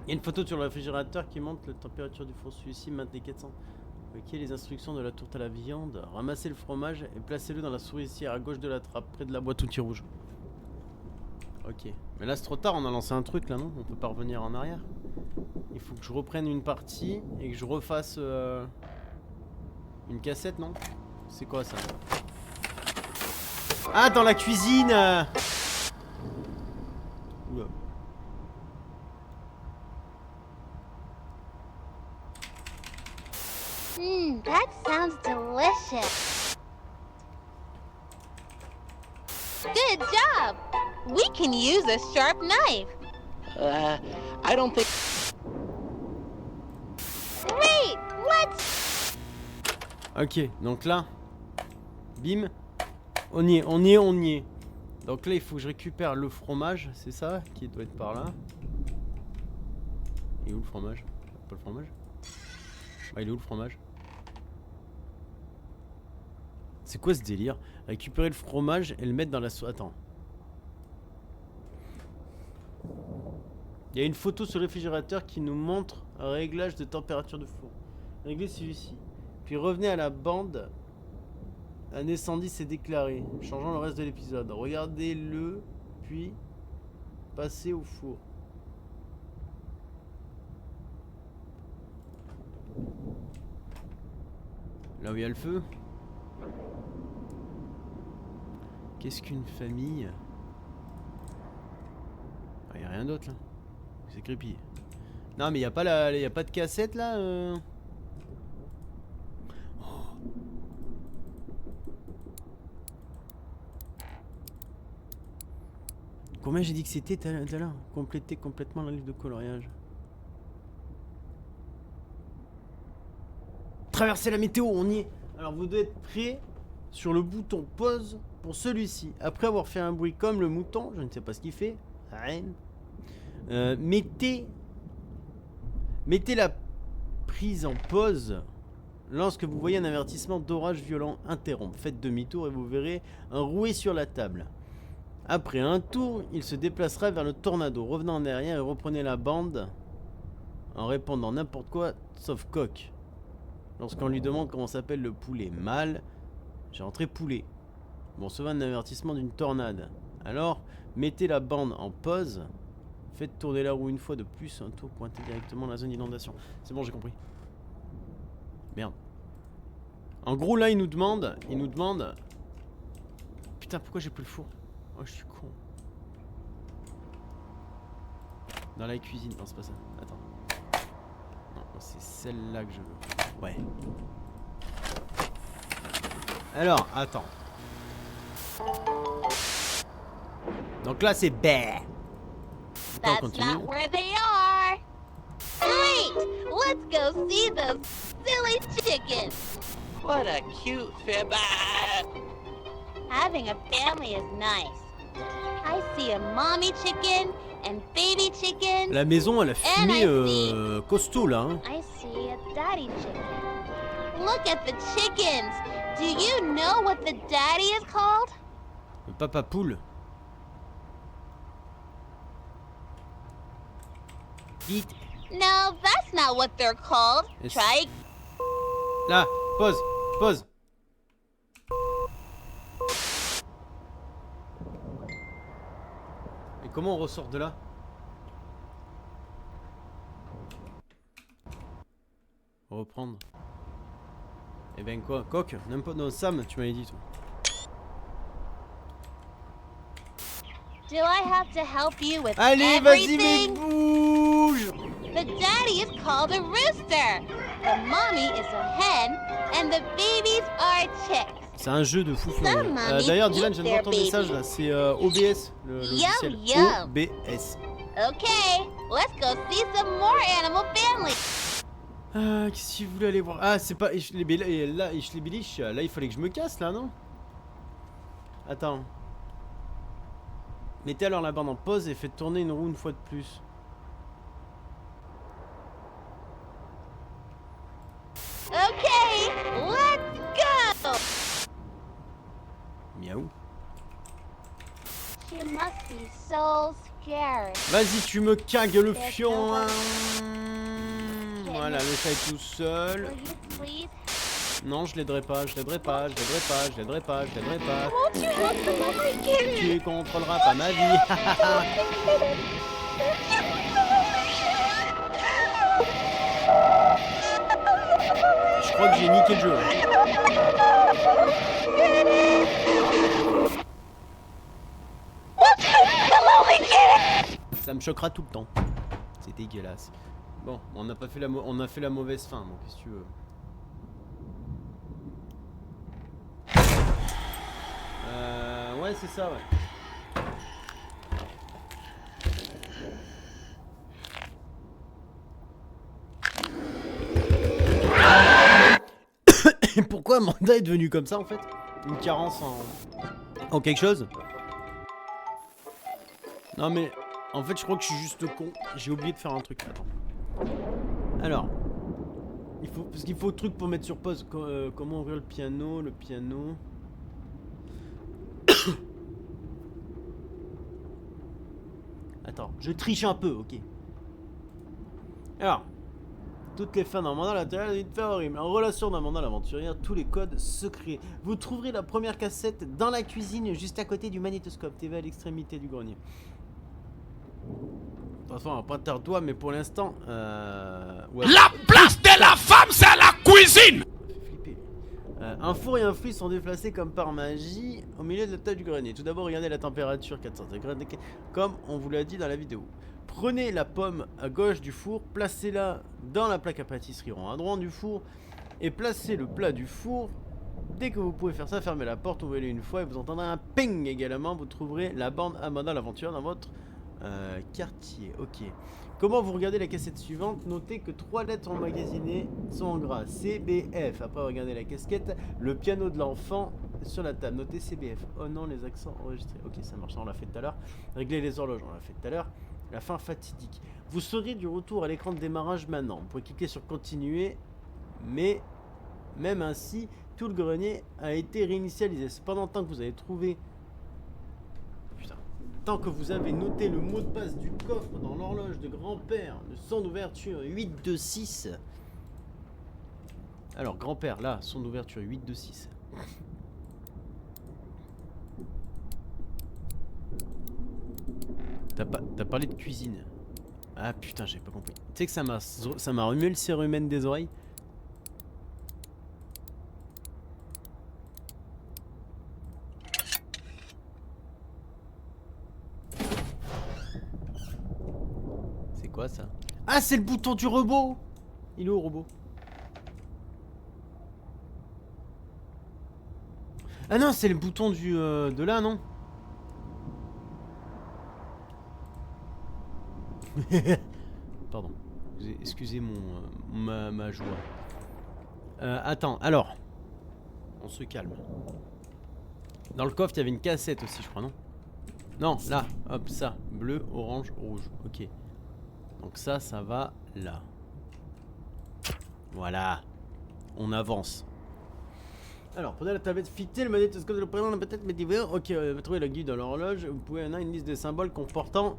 Il y a une photo sur le réfrigérateur qui montre la température du four. Celui-ci maintenez 400. Ok, les instructions de la tourte à la viande. Ramassez le fromage et placez-le dans la souricière à gauche de la trappe, près de la boîte outil rouge. Ok. Mais là c'est trop tard, on a lancé un truc là, non? On peut pas revenir en arrière. Il faut que je reprenne une partie et que je refasse une cassette, non? C'est quoi ça? Ah, dans la cuisine. Oula. That sounds delicious. Good job. We can use a sharp knife. I don't think. Great. Let's. Ok, donc là, bim, on y est. Donc là, il faut que je récupère le fromage, c'est ça, qui doit être par là. Et où le fromage? Pas le fromage? Ah, il est où le fromage? C'est quoi ce délire? Récupérer le fromage et le mettre dans la Attends. Il y a une photo sur le réfrigérateur qui nous montre un réglage de température de four. Réglez celui-ci. Puis revenez à la bande. Un incendie s'est déclaré, changeant le reste de l'épisode. Regardez-le, puis passez au four. Là où il y a le feu. Qu'est-ce qu'une famille? Il n'y a rien d'autre là. C'est creepy. Non mais il n'y a pas y a pas de cassette là Oh. Combien j'ai dit que c'était tout à l'heure? Compléter complètement le livre de coloriage. Traverser la météo, on y est. Alors vous devez être prêt sur le bouton pause pour celui-ci. Après avoir fait un bruit comme le mouton, je ne sais pas ce qu'il fait. Rien. Mettez la prise en pause lorsque vous voyez un avertissement d'orage violent interrompre. Faites demi-tour et vous verrez un rouet sur la table. Après un tour, il se déplacera vers le tornado. Revenez en arrière et reprenez la bande en répondant n'importe quoi sauf coq. Lorsqu'on lui demande comment s'appelle le poulet mâle, j'ai entré poulet. Bon, recevez un avertissement d'une tornade. Alors, mettez la bande en pause. Faites tourner la roue une fois de plus. Un tour pointé directement dans la zone d'inondation. C'est bon, j'ai compris. Merde. En gros, là, il nous demande... Putain, pourquoi j'ai plus le four? Oh, je suis con. Dans la cuisine. Non, c'est pas ça. Attends. Non, c'est celle-là que je veux. Ouais. Alors, attends. Donc là, c'est bé. That's not where they are. Great! Let's go see those silly chickens. What a cute fib. Having a family is nice. I see a mommy chicken and baby chickens. La maison, elle a fumé costaud là. Hein. I see a daddy chicken. Look at the chickens. Do you know what the daddy is called? Le papa poule. Vite. No, that's not what they're called. Yes. Try. Là, pause, pause. Et comment on ressort de là? Reprendre. Eh ben quoi, coq, n'importe. Non, Sam, tu m'avais dit toi. Do I have to help you with Allez, vas-y, mais everything? bouge! The daddy is called a rooster. The mommy is a hen, and the babies are chicks. C'est un jeu de fou furieux. Some mommies D'ailleurs, Dylan, je viens de voir eat ton their message là. C'est OBS, le logiciel. yum. OBS. Okay, let's go see some more animal families. Qu'est-ce que vous voulez aller voir? Ah, c'est pas là, Ishlebilich. Là, il fallait que je me casse là, non? Attends. Mettez alors la bande en pause et faites tourner une roue une fois de plus. Okay, let's go. Miaou. She must be so scared. Vas-y, tu me cagues le fion. Hein. Voilà, le chat est tout seul. Will you please? Non, je l'aiderai pas, je l'aiderai pas, je l'aiderai pas, je l'aiderai pas, je l'aiderai pas. Won't you help the lovely kitty? Tu contrôleras pas ma vie. Je crois que j'ai niqué le jeu. Ça me choquera tout le temps. C'est dégueulasse. Bon, on n'a pas fait on a fait la mauvaise fin, donc qu'est-ce que tu veux. Ouais, c'est ça, ouais. Et pourquoi Amanda est devenue comme ça en fait? Une carence en quelque chose? Non mais en fait je crois que je suis juste con. J'ai oublié de faire un truc. Attends. Alors, parce qu'il faut le truc pour mettre sur pause. Comment ouvrir le piano? Le piano. Attends, je triche un peu, ok. Alors, toutes les fins d'Amanda l'intérieur d'une fin horrible. En relation d'Amanda l'aventurière, tous les codes secrets. Vous trouverez la première cassette dans la cuisine, juste à côté du magnétoscope. TV à l'extrémité du grenier. De toute façon, on va pas tardre toi, mais pour l'instant, ouais. La place de la femme, c'est la cuisine. Flipper. Un four et un fruit sont déplacés comme par magie au milieu de la table du grenier. Tout d'abord, regardez la température 400 degrés, comme on vous l'a dit dans la vidéo. Prenez la pomme à gauche du four, placez-la dans la plaque à pâtisserie rond à droite du four et placez le plat du four. Dès que vous pouvez faire ça, fermez la porte, ouvrez-le une fois et vous entendrez un ping également. Vous trouverez la bande Amanda l'aventure dans votre quartier. Ok. Comment vous regardez la cassette suivante? Notez que 3 lettres emmagasinées sont en gras. CBF. Après, regardez la casquette. Le piano de l'enfant sur la table. Notez CBF. Oh non, les accents enregistrés. Ok, ça marche. On l'a fait tout à l'heure. Régler les horloges. On l'a fait tout à l'heure. La fin fatidique. Vous serez du retour à l'écran de démarrage maintenant. Vous pouvez cliquer sur continuer. Mais même ainsi, tout le grenier a été réinitialisé. Cependant, tant que vous avez trouvé... Tant que vous avez noté le mot de passe du coffre dans l'horloge de grand-père, le son d'ouverture 826. Alors, grand-père, là, son d'ouverture 826. T'as parlé de cuisine. Ah putain, j'ai pas compris. Tu sais que ça m'a remué le cérumen des oreilles. Quoi ça? Ah, c'est le bouton du robot. Il est où, robot? Ah non, c'est le bouton du de là, non? Pardon. Excusez ma joie. Attends, alors. On se calme. Dans le coffre, il y avait une cassette aussi, je crois, non? Non, là, hop, ça. Bleu, orange, rouge. Ok. Donc ça va là. Voilà. On avance. Alors, prenez la tablette fictée, le magnétoscope de le prénom, peut-être météo. Ok, vous trouvez la guide dans l'horloge. Vous pouvez en avoir une liste de symboles comportant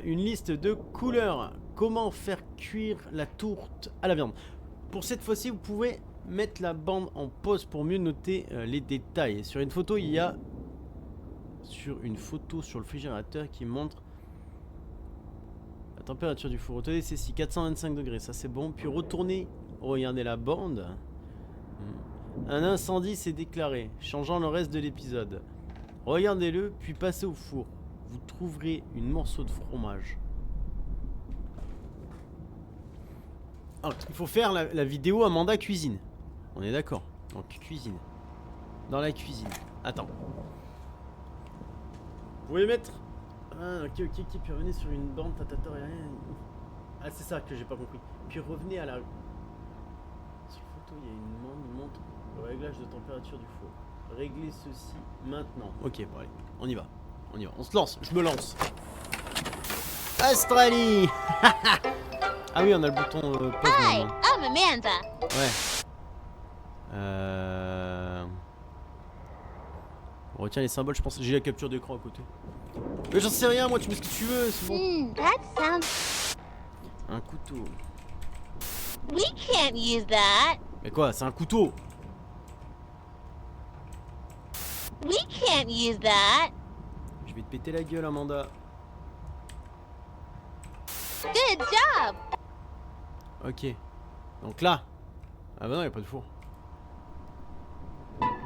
une liste de couleurs. Comment faire cuire la tourte à la viande? Pour cette fois-ci, vous pouvez mettre la bande en pause pour mieux noter les détails. Sur une photo, il y a... Sur une photo sur le réfrigérateur qui montre... La température du four, retenez c'est 425 degrés, ça c'est bon. Puis retournez Regardez la bande. Un incendie s'est déclaré, changeant le reste de l'épisode. Regardez-le, puis passez au four. Vous trouverez une morceau de fromage. Alors, il faut faire la vidéo Amanda cuisine. On est d'accord. Donc cuisine. Dans la cuisine. Attends. Vous pouvez mettre... Ah ok, puis revenez sur une bande, Ah c'est ça que j'ai pas compris. Puis revenez à la... Sur la photo, il y a une montre le réglage de température du four. Réglez ceci maintenant. Ok, bon allez, on y va. On se lance, je me lance. Australie. Ah oui, on a le bouton pause Hi, maintenant. I'm Amanda. Ouais. On retient les symboles, je pense. J'ai la capture d'écran à côté. Mais j'en sais rien, moi, tu mets ce que tu veux, c'est bon. That sounds... Un couteau. We can't use that. Mais quoi, c'est un couteau? We can't use that. Je vais te péter la gueule, Amanda. Good job. Ok. Donc là. Ah bah non, y'a pas de four.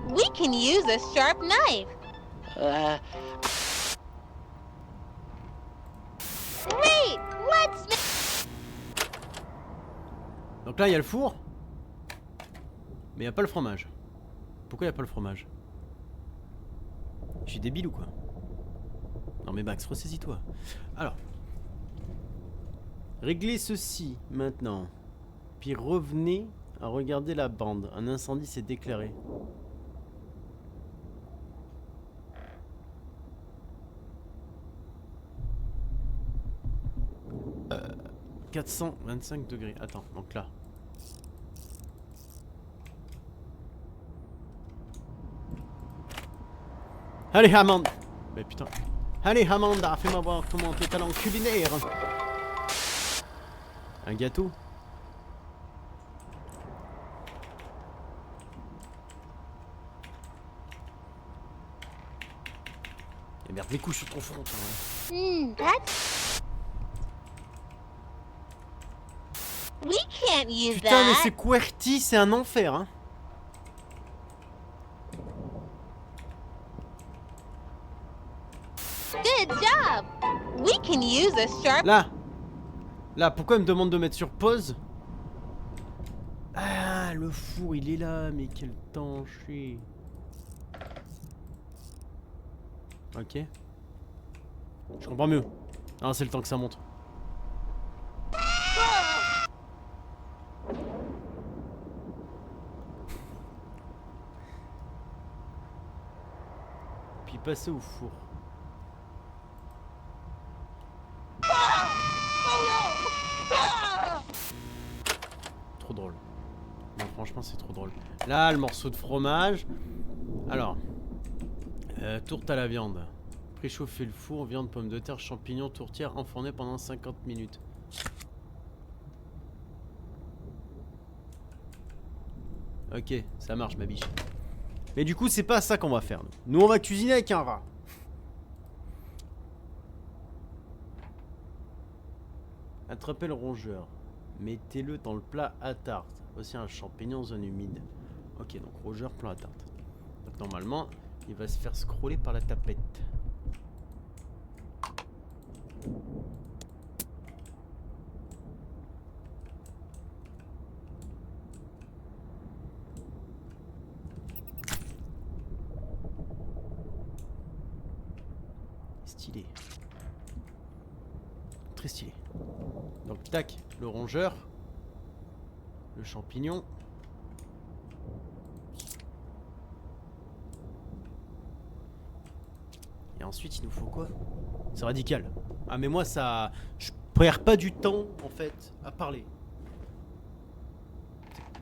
We can use a sharp knife. Great. Let's... Donc là, il y a le four. Mais il n'y a pas le fromage. Pourquoi il n'y a pas le fromage? Je suis débile ou quoi? Non mais Max, ressaisis-toi. Alors. Réglez ceci maintenant. Puis revenez à regarder la bande. Un incendie s'est déclaré. 425 degrés. Attends, donc là. Allez, Amanda. Mais putain. Allez, Amanda, fais-moi voir comment tes talents culinaires. Un gâteau. Et merde, les couilles sur ton front. That's... We can't use Putain, mais that. c'est QWERTY, c'est un enfer, hein. Good job. We can use a sharp... Là, pourquoi il me demande de mettre sur pause? Ah, le four, il est là, mais quel temps chier. Ok. Je comprends mieux. Ah, c'est le temps que ça monte. Puis passer au four. Trop drôle. Non, franchement, c'est trop drôle. Là, le morceau de fromage. Alors, tourte à la viande. Préchauffer le four, viande, pommes de terre, champignons, tourtière, enfourner pendant 50 minutes. Ok, ça marche, ma biche. Mais du coup, c'est pas ça qu'on va faire. Nous, on va cuisiner avec un rat. Attrapez le rongeur. Mettez-le dans le plat à tarte. Voici un champignon en zone humide. Ok, donc rongeur, plat à tarte. Donc normalement, il va se faire scroller par la tapette. Stylé. Très stylé. Donc tac, le rongeur. Le champignon. Et ensuite il nous faut quoi? C'est radical. Ah mais moi ça... Je perds pas du temps en fait à parler.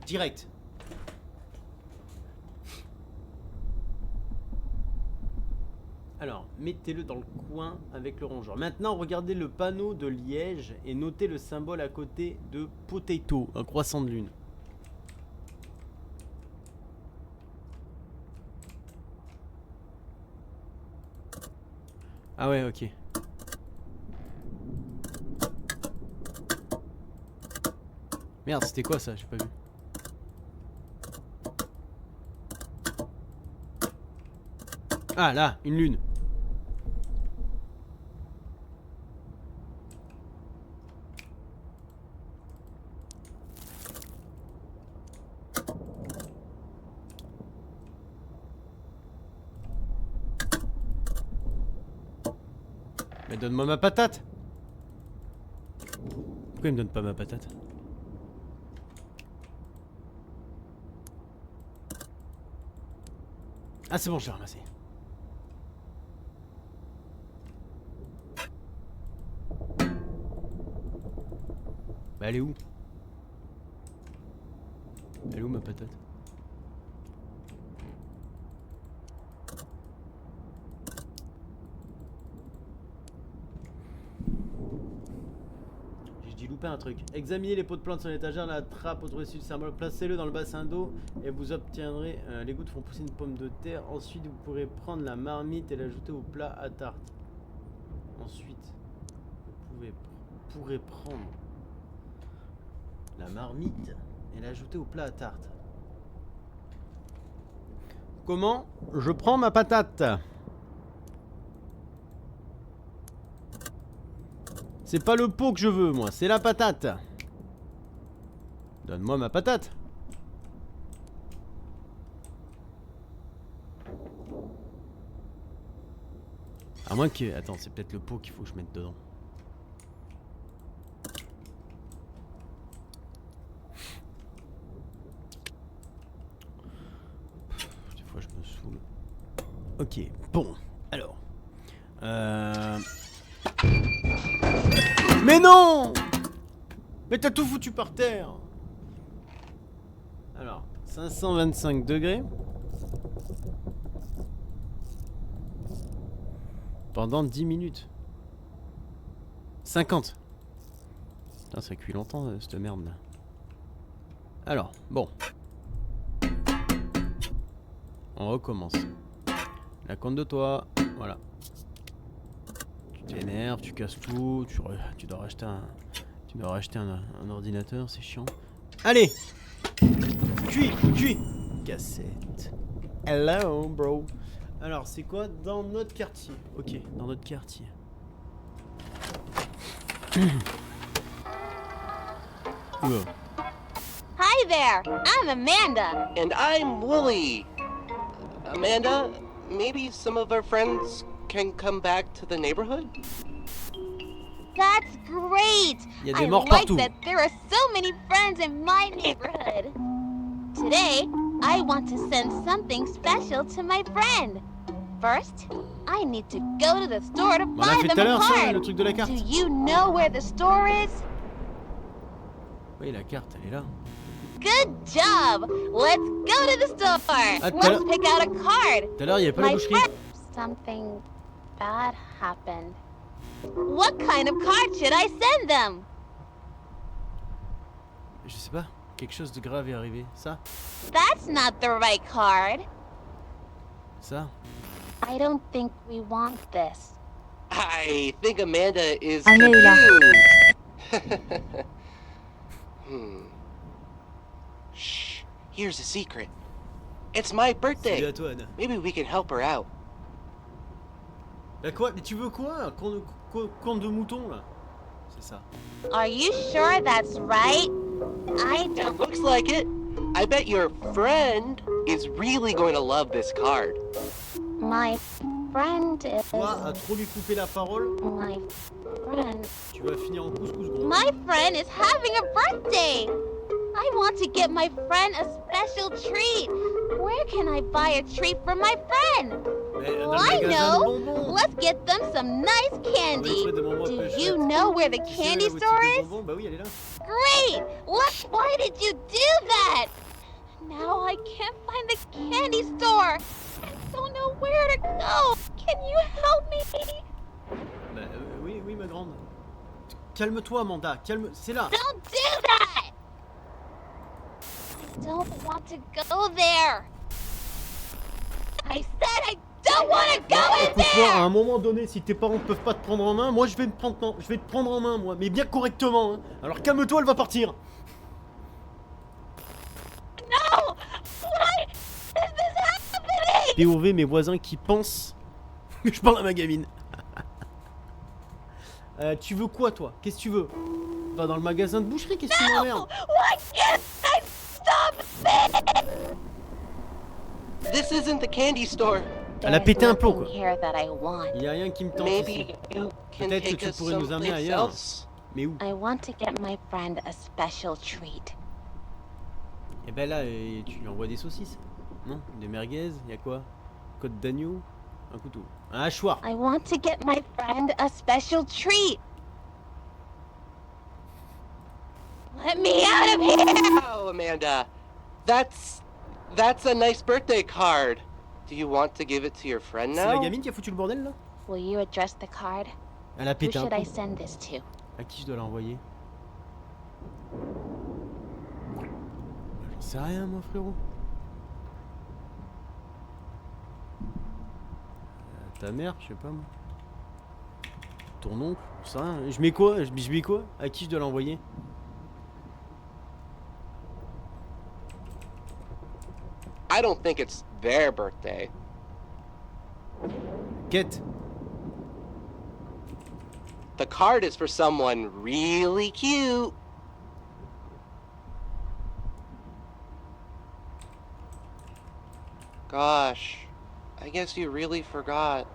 Direct. Alors, mettez-le dans le coin avec le rongeur. Maintenant, regardez le panneau de liège et notez le symbole à côté de potato, un croissant de lune. Ah ouais, ok. Merde, c'était quoi ça? J'ai pas vu. Ah là, une lune. Mais donne-moi ma patate. Pourquoi il me donne pas ma patate? Ah c'est bon, je l'ai ramassé. Bah elle est où? Elle est où ma patate? J'ai loupé un truc. Examinez les pots de plantes sur l'étagère, la trappe au-dessus du cerveau, placez-le dans le bassin d'eau et vous obtiendrez les gouttes font pousser une pomme de terre. Ensuite vous pourrez prendre la marmite et l'ajouter au plat à tarte. Ensuite vous pourrez prendre la marmite et l'ajouter au plat à tarte. Comment je prends ma patate? C'est pas le pot que je veux, moi, c'est la patate. Donne-moi ma patate. À moins que... Attends, c'est peut-être le pot qu'il faut que je mette dedans. Des fois, je me saoule. Ok, bon. Alors... Mais non! Mais t'as tout foutu par terre! Alors, 525 degrés. Pendant 10 minutes. 50. Putain, ça cuit longtemps, cette merde là. Alors, bon. On recommence. La compte de toi. Voilà. Tu t'énerves, tu casses tout, tu dois racheter un ordinateur, c'est chiant. Allez! Cuit! Cassette. Hello, bro. Alors, c'est quoi dans notre quartier? Ok, dans notre quartier. Wow. Hi there, I'm Amanda. And I'm Wooly. Amanda, maybe some of our friends can come back to the neighborhood? That's great. Il y a des I morts like partout. that there are so many friends in my neighborhood. Today, I want to send something special to my friend. First, I need to go to the store to On l'a buy fait them tout à a l'heure, ça, card. le truc de la carte. Do you know where the store is? Oui, la carte, elle est là. Good job. Let's go to the store. Attends. Let's pick out a card. Tout à l'heure, il n'y avait pas la My boucherie. friend, something bad happened. What kind of card should I send them? Je sais pas, quelque chose de grave est arrivé. Ça? That's not the right card. Ça? I don't think we want this. I think Amanda is Amanda. confused. Shh. Here's a secret. It's my Salut birthday. à toi, Anna. Maybe we can help her out. Bah quoi? Mais tu veux quoi? Un corne de mouton, là? C'est ça. Are you sure that's right? I It don't. looks like it. I bet your friend is really going to love this card. My friend is. Toi, à trop lui couper la parole, My friend. tu vas finir en couscous gros. My friend is having a birthday. I want to get my friend a special treat. Where can I buy a treat for my friend? Mais dans Well, le I magasin de know. bonbons. Let's get them some nice candy. Do you know where the Tu sais, candy la boutique store de is? bonbons, bah oui, elle est là. Great! Why did you do that? Now I can't find the candy store. I don't know where to go. Can you help me? Bah oui, ma grande. Calme-toi, Amanda. C'est là. Don't do that! I don't want to go there. I said I don't want to go in Écoute-moi, à there! un moment donné, si tes parents ne peuvent pas te prendre en main, moi je vais te prendre en main, moi, mais bien correctement. Hein. Alors calme-toi, elle va partir. No! Why is this happening? POV, mes voisins qui pensent que je parle à ma gamine. Tu veux quoi, toi? Qu'est-ce que tu veux? Va dans le magasin de boucherie, qu'est-ce que tu m'emmerdes? Why can't I stop it? This isn't the candy store. Elle a pété un plomb, There's quoi. nothing here that I want. Il y a rien qui me tente Maybe ici. you can Peut-être que take tu us pourrais nous amener someplace ailleurs. else. Mais où? I want to get my friend a special treat. Eh ben là, tu lui envoies des saucisses. Non? Des merguez? Y'a quoi? Côte d'agneau? Un couteau. Un hachoir. I want to get my friend a special treat. Let me out of here! Oh, Amanda, that's a nice birthday card. Do you want to give it to your friend C'est la now? gamine qui a foutu le bordel là? Will you address the card? Elle a Who pété un should I plomb. send this to? À qui je dois l'envoyer? J'en sais rien, moi, frérot. Ta mère, je sais pas, moi. Ton oncle, j'en sais rien. Je mets quoi? Je mets quoi? À qui je dois l'envoyer? I don't think it's their birthday. Quête. The card is for someone really cute. Gosh, I guess you really forgot.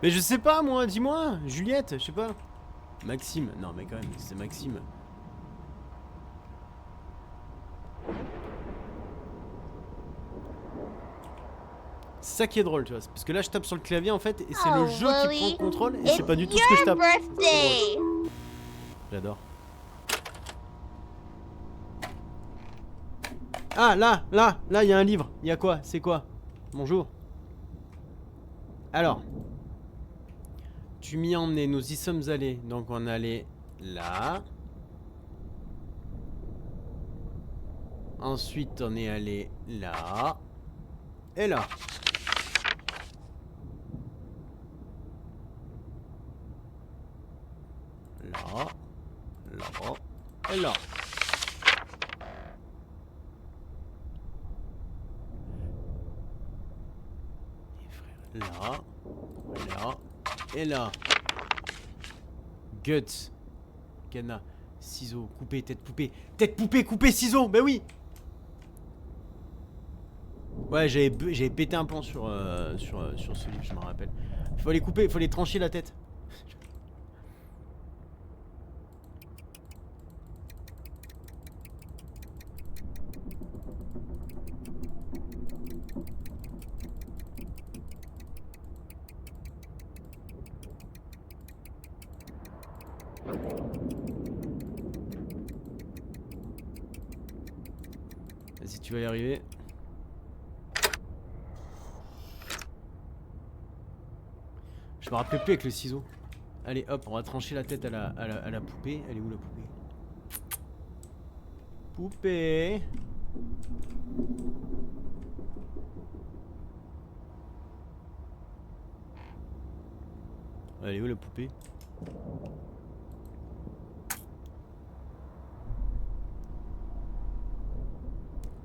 Mais je sais pas, moi, dis-moi. Juliette, je sais pas. Maxime. Non, mais quand même, c'est Maxime. C'est ça qui est drôle, tu vois. Parce que là, je tape sur le clavier, en fait, et c'est le Oh, jeu qui prend Willy, le contrôle, et It's c'est pas du tout ce que je your tape. birthday! J'adore. Ah, là, il y a un livre. Il y a quoi? C'est quoi? Bonjour. Alors. Tu m'y as emmené, nous y sommes allés. Donc on allait là. Ensuite on est allé là. Et là. Là. Là. Et là. Et frère, là. Là. Et là. Guts. Cana. Ciseaux. Couper. Tête poupée. Tête poupée. Couper. Ciseaux. Bah oui. Ouais, j'avais pété un plomb sur ce livre, je me rappelle. Il faut les couper. Il faut les trancher la tête. Vas-y, tu vas y arriver. Je me rappelle plus avec le ciseau. Allez, hop, on va trancher la tête à la poupée. Elle est où la poupée? Poupée. Elle est où la poupée?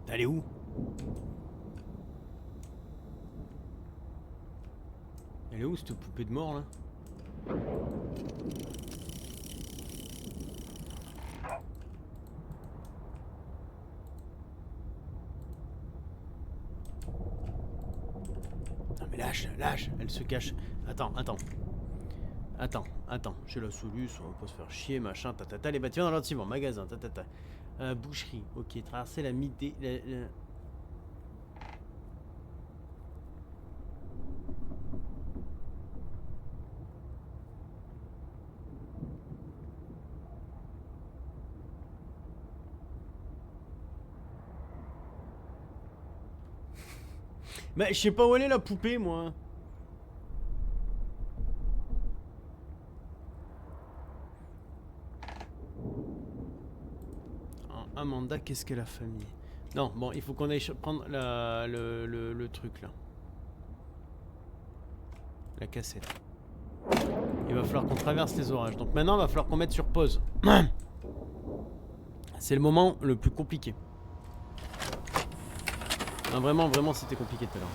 Elle est où? Elle est où cette poupée de mort là? Non mais lâche, elle se cache. Attends, j'ai la solution, on va pas se faire chier, machin, tatata, les bâtiments dans l'autre magasin, tatata. Boucherie, ok, traverser la midi. Mais je sais pas où elle est la poupée, moi. Amanda, qu'est-ce qu'elle a famille? Non, bon, il faut qu'on aille prendre le truc là. La cassette. Il va falloir qu'on traverse les orages. Donc maintenant, il va falloir qu'on mette sur pause. C'est le moment le plus compliqué. Non, vraiment, c'était compliqué tout à l'heure.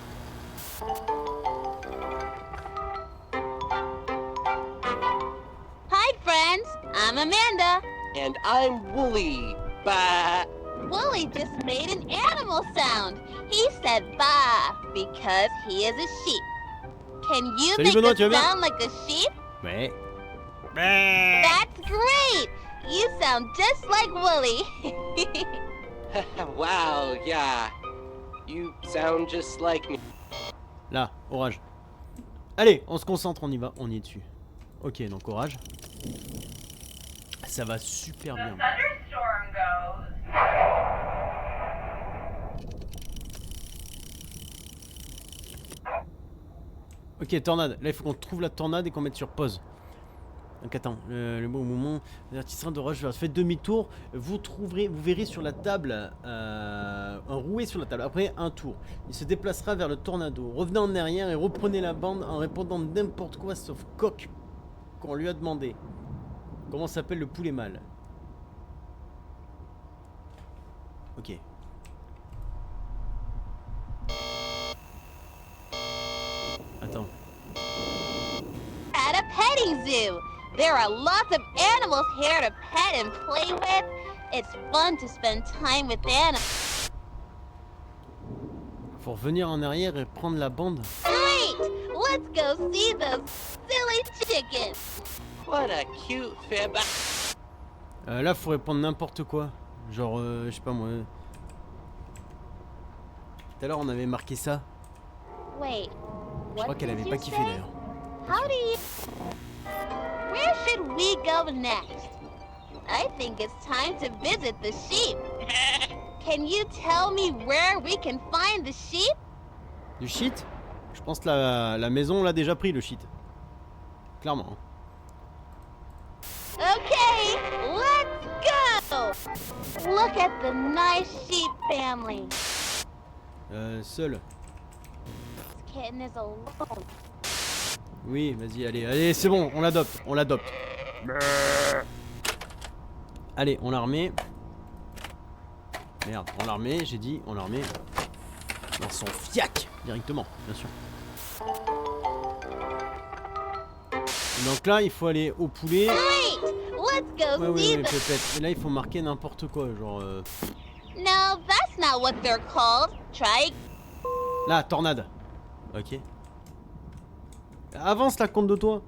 Hi, friends. I'm Amanda. And I'm Wooly. Bah. Wooly just made an animal sound. He said bah because he is a sheep. Can you Salut, make Benoît, a tu vas bien? sound like a sheep? Ouais. That's great. You sound just like Wooly. Wow, yeah. You sound just like me. Là, orage. Allez, on se concentre, on y va, on y est dessus. Ok, donc orage. Ça va super bien. Ok, tornade. Là, il faut qu'on trouve la tornade et qu'on mette sur pause. Donc attends, le bon moment, l'avertissement d'orage, faites demi-tour, vous verrez sur la table, un rouet sur la table, après un tour. Il se déplacera vers le tornado. Revenez en arrière et reprenez la bande en répondant n'importe quoi sauf coq qu'on lui a demandé. Comment s'appelle le poulet mâle? Ok. Attends. At a petting zoo. There are lots of animals here to pet and play with. It's fun to spend time with animals. Faut revenir en arrière et prendre la bande. Great! Let's go see those silly chickens. What a cute fib. Là, faut répondre n'importe quoi. Genre, je sais pas moi. Tout à l'heure, on avait marqué ça. Wait, Je crois what qu'elle did avait you pas kiffé say? d'ailleurs. How do you... Where should we go next? I think it's time to visit the sheep. Can you tell me where we can find the sheep? Du shit? Je pense que la maison l'a déjà pris, le shit. Clairement. Okay, let's go! Look at the nice sheep family. Seul. This kitten is alone. Oui, vas-y, allez, c'est bon, on l'adopte, Allez, on la remet. Merde, on la remet, j'ai dit, on la remet dans son fiac, directement, bien sûr. Donc là, il faut aller au poulet. Great! Let's go Ouais, see oui, the... pépette. Et là, il faut marquer n'importe quoi, genre... No, that's not what they're called. Try... Là, tornade. Ok. Avance la compte de toi.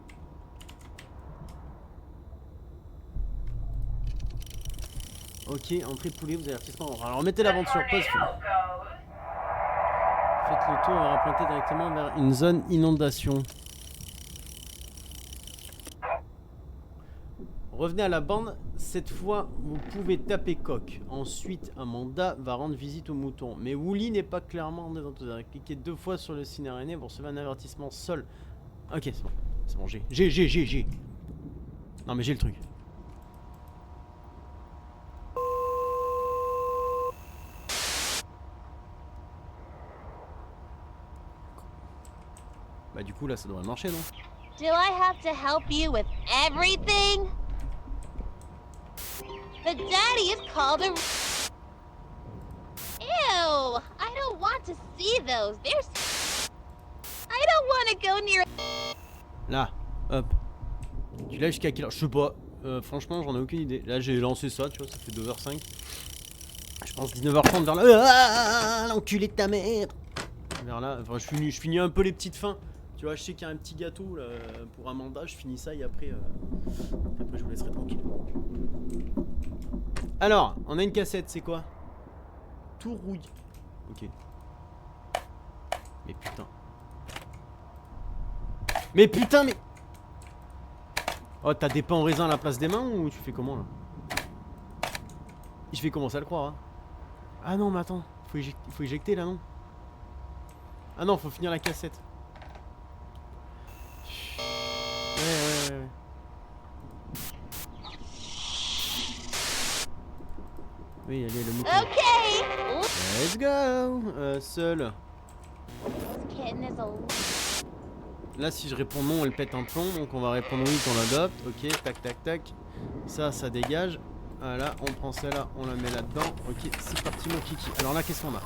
Ok, entrée poulet, vous avez avertissement. Alors mettez la vente sur pause. Faites le tour et rapportez directement vers une zone inondation. Revenez à la bande. Cette fois, vous pouvez taper coq. Ensuite, Amanda va rendre visite au mouton. Mais Wooly n'est pas clairement dedans. Vous avez cliqué 2 fois sur le signe araignée. Vous recevez un avertissement sol. Ok, c'est bon. C'est bon, j'ai. Non, mais j'ai le truc. Bah, du coup, là, ça devrait marcher, non? Do I have to help you with everything? The daddy is called a... Ew! I don't want to see those. They're... I don't want to go near... Là, hop. Tu l'as jusqu'à quelle heure? Je sais pas. Franchement, j'en ai aucune idée. Là, j'ai lancé ça, tu vois, ça fait 2h05. Je pense 19h30 vers là. Ah, l'enculé de ta mère! Vers là, enfin, je finis un peu les petites fins. Tu vois, je sais qu'il y a un petit gâteau là, pour Amanda, je finis ça et après je vous laisserai tranquille. Alors, on a une cassette, c'est quoi? Tout rouille. Ok. Mais putain. Mais... Oh, t'as des pains en raisin à la place des mains ou tu fais comment là? Je vais commencer à le croire. Hein. Ah non, mais attends, il faut éjecter là, non? Ah non, faut finir la cassette. Ouais. Oui, allez, le mouton. Okay! Let's go. Seul. This kitten is a... Là, si je réponds non, elle pète un plomb. Donc, on va répondre oui qu'on l'adopte. Ok, tac. Ça dégage. Voilà, on prend celle-là, on la met là-dedans. Ok, c'est parti, mon kiki. Alors là, qu'est-ce qu'on a?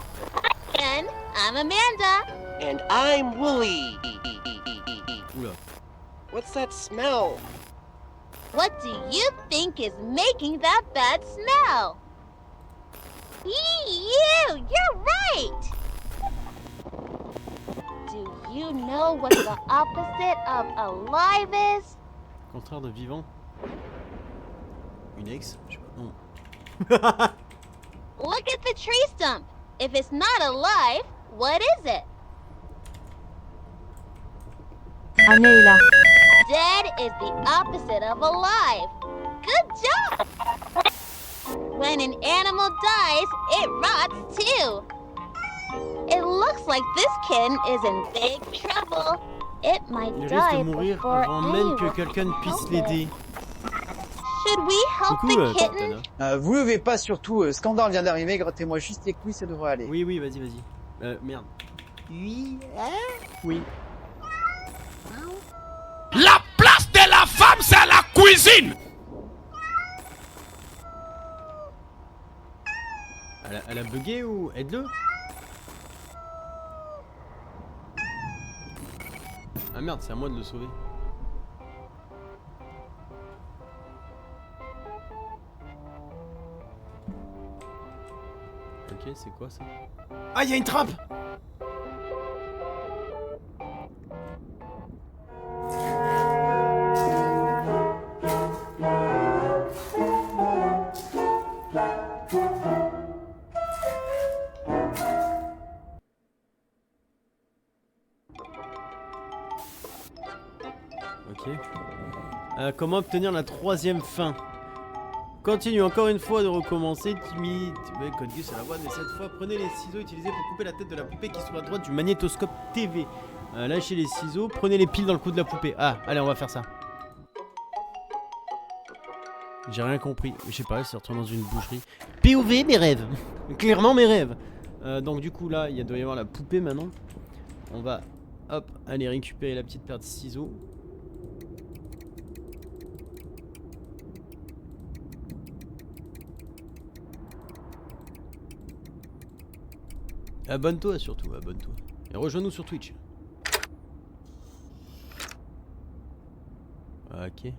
And I'm Amanda. And I'm Wooly. Oula. What's that smell? What do you think is making that bad smell? You're right. Do you know what the opposite of alive is? Contraire de vivant. Une ex? Je sais pas. Non. Look at the tree stump. If it's not alive, what is it? Anela. Dead is the opposite of alive. Good job! When an animal dies, it rots too. It looks like this kitten is in big trouble. It might Il risque die de mourir before avant même que anyone quelqu'un ne can puisse help l'aider. it. Should we help Coucou, the kitten? Tana. Vous levez pas surtout, Scandale vient d'arriver, grattez-moi juste les couilles, ça devrait aller. Oui, oui, vas-y, vas-y. Merde. Oui, hein? Oui. La place de la femme, c'est la cuisine. Elle a bugué ou... Aide-le. Ah merde, c'est à moi de le sauver. Ok, c'est quoi ça? Ah, il y a une trappe! Ok. Comment obtenir la troisième fin? Continue encore une fois de recommencer. Timide. Ouais, code Gus à la voix, mais cette fois, prenez les ciseaux utilisés pour couper la tête de la poupée qui sont à droite du magnétoscope TV. Lâchez les ciseaux, prenez les piles dans le cou de la poupée. Ah, allez, on va faire ça. J'ai rien compris. Je sais pas, elle s'est retournée dans une boucherie. POV, mes rêves. Clairement, mes rêves. Donc, du coup, là, il doit y avoir la poupée maintenant. On va, hop, aller récupérer la petite paire de ciseaux. Abonne-toi surtout, abonne-toi. Et rejoins-nous sur Twitch. Ok.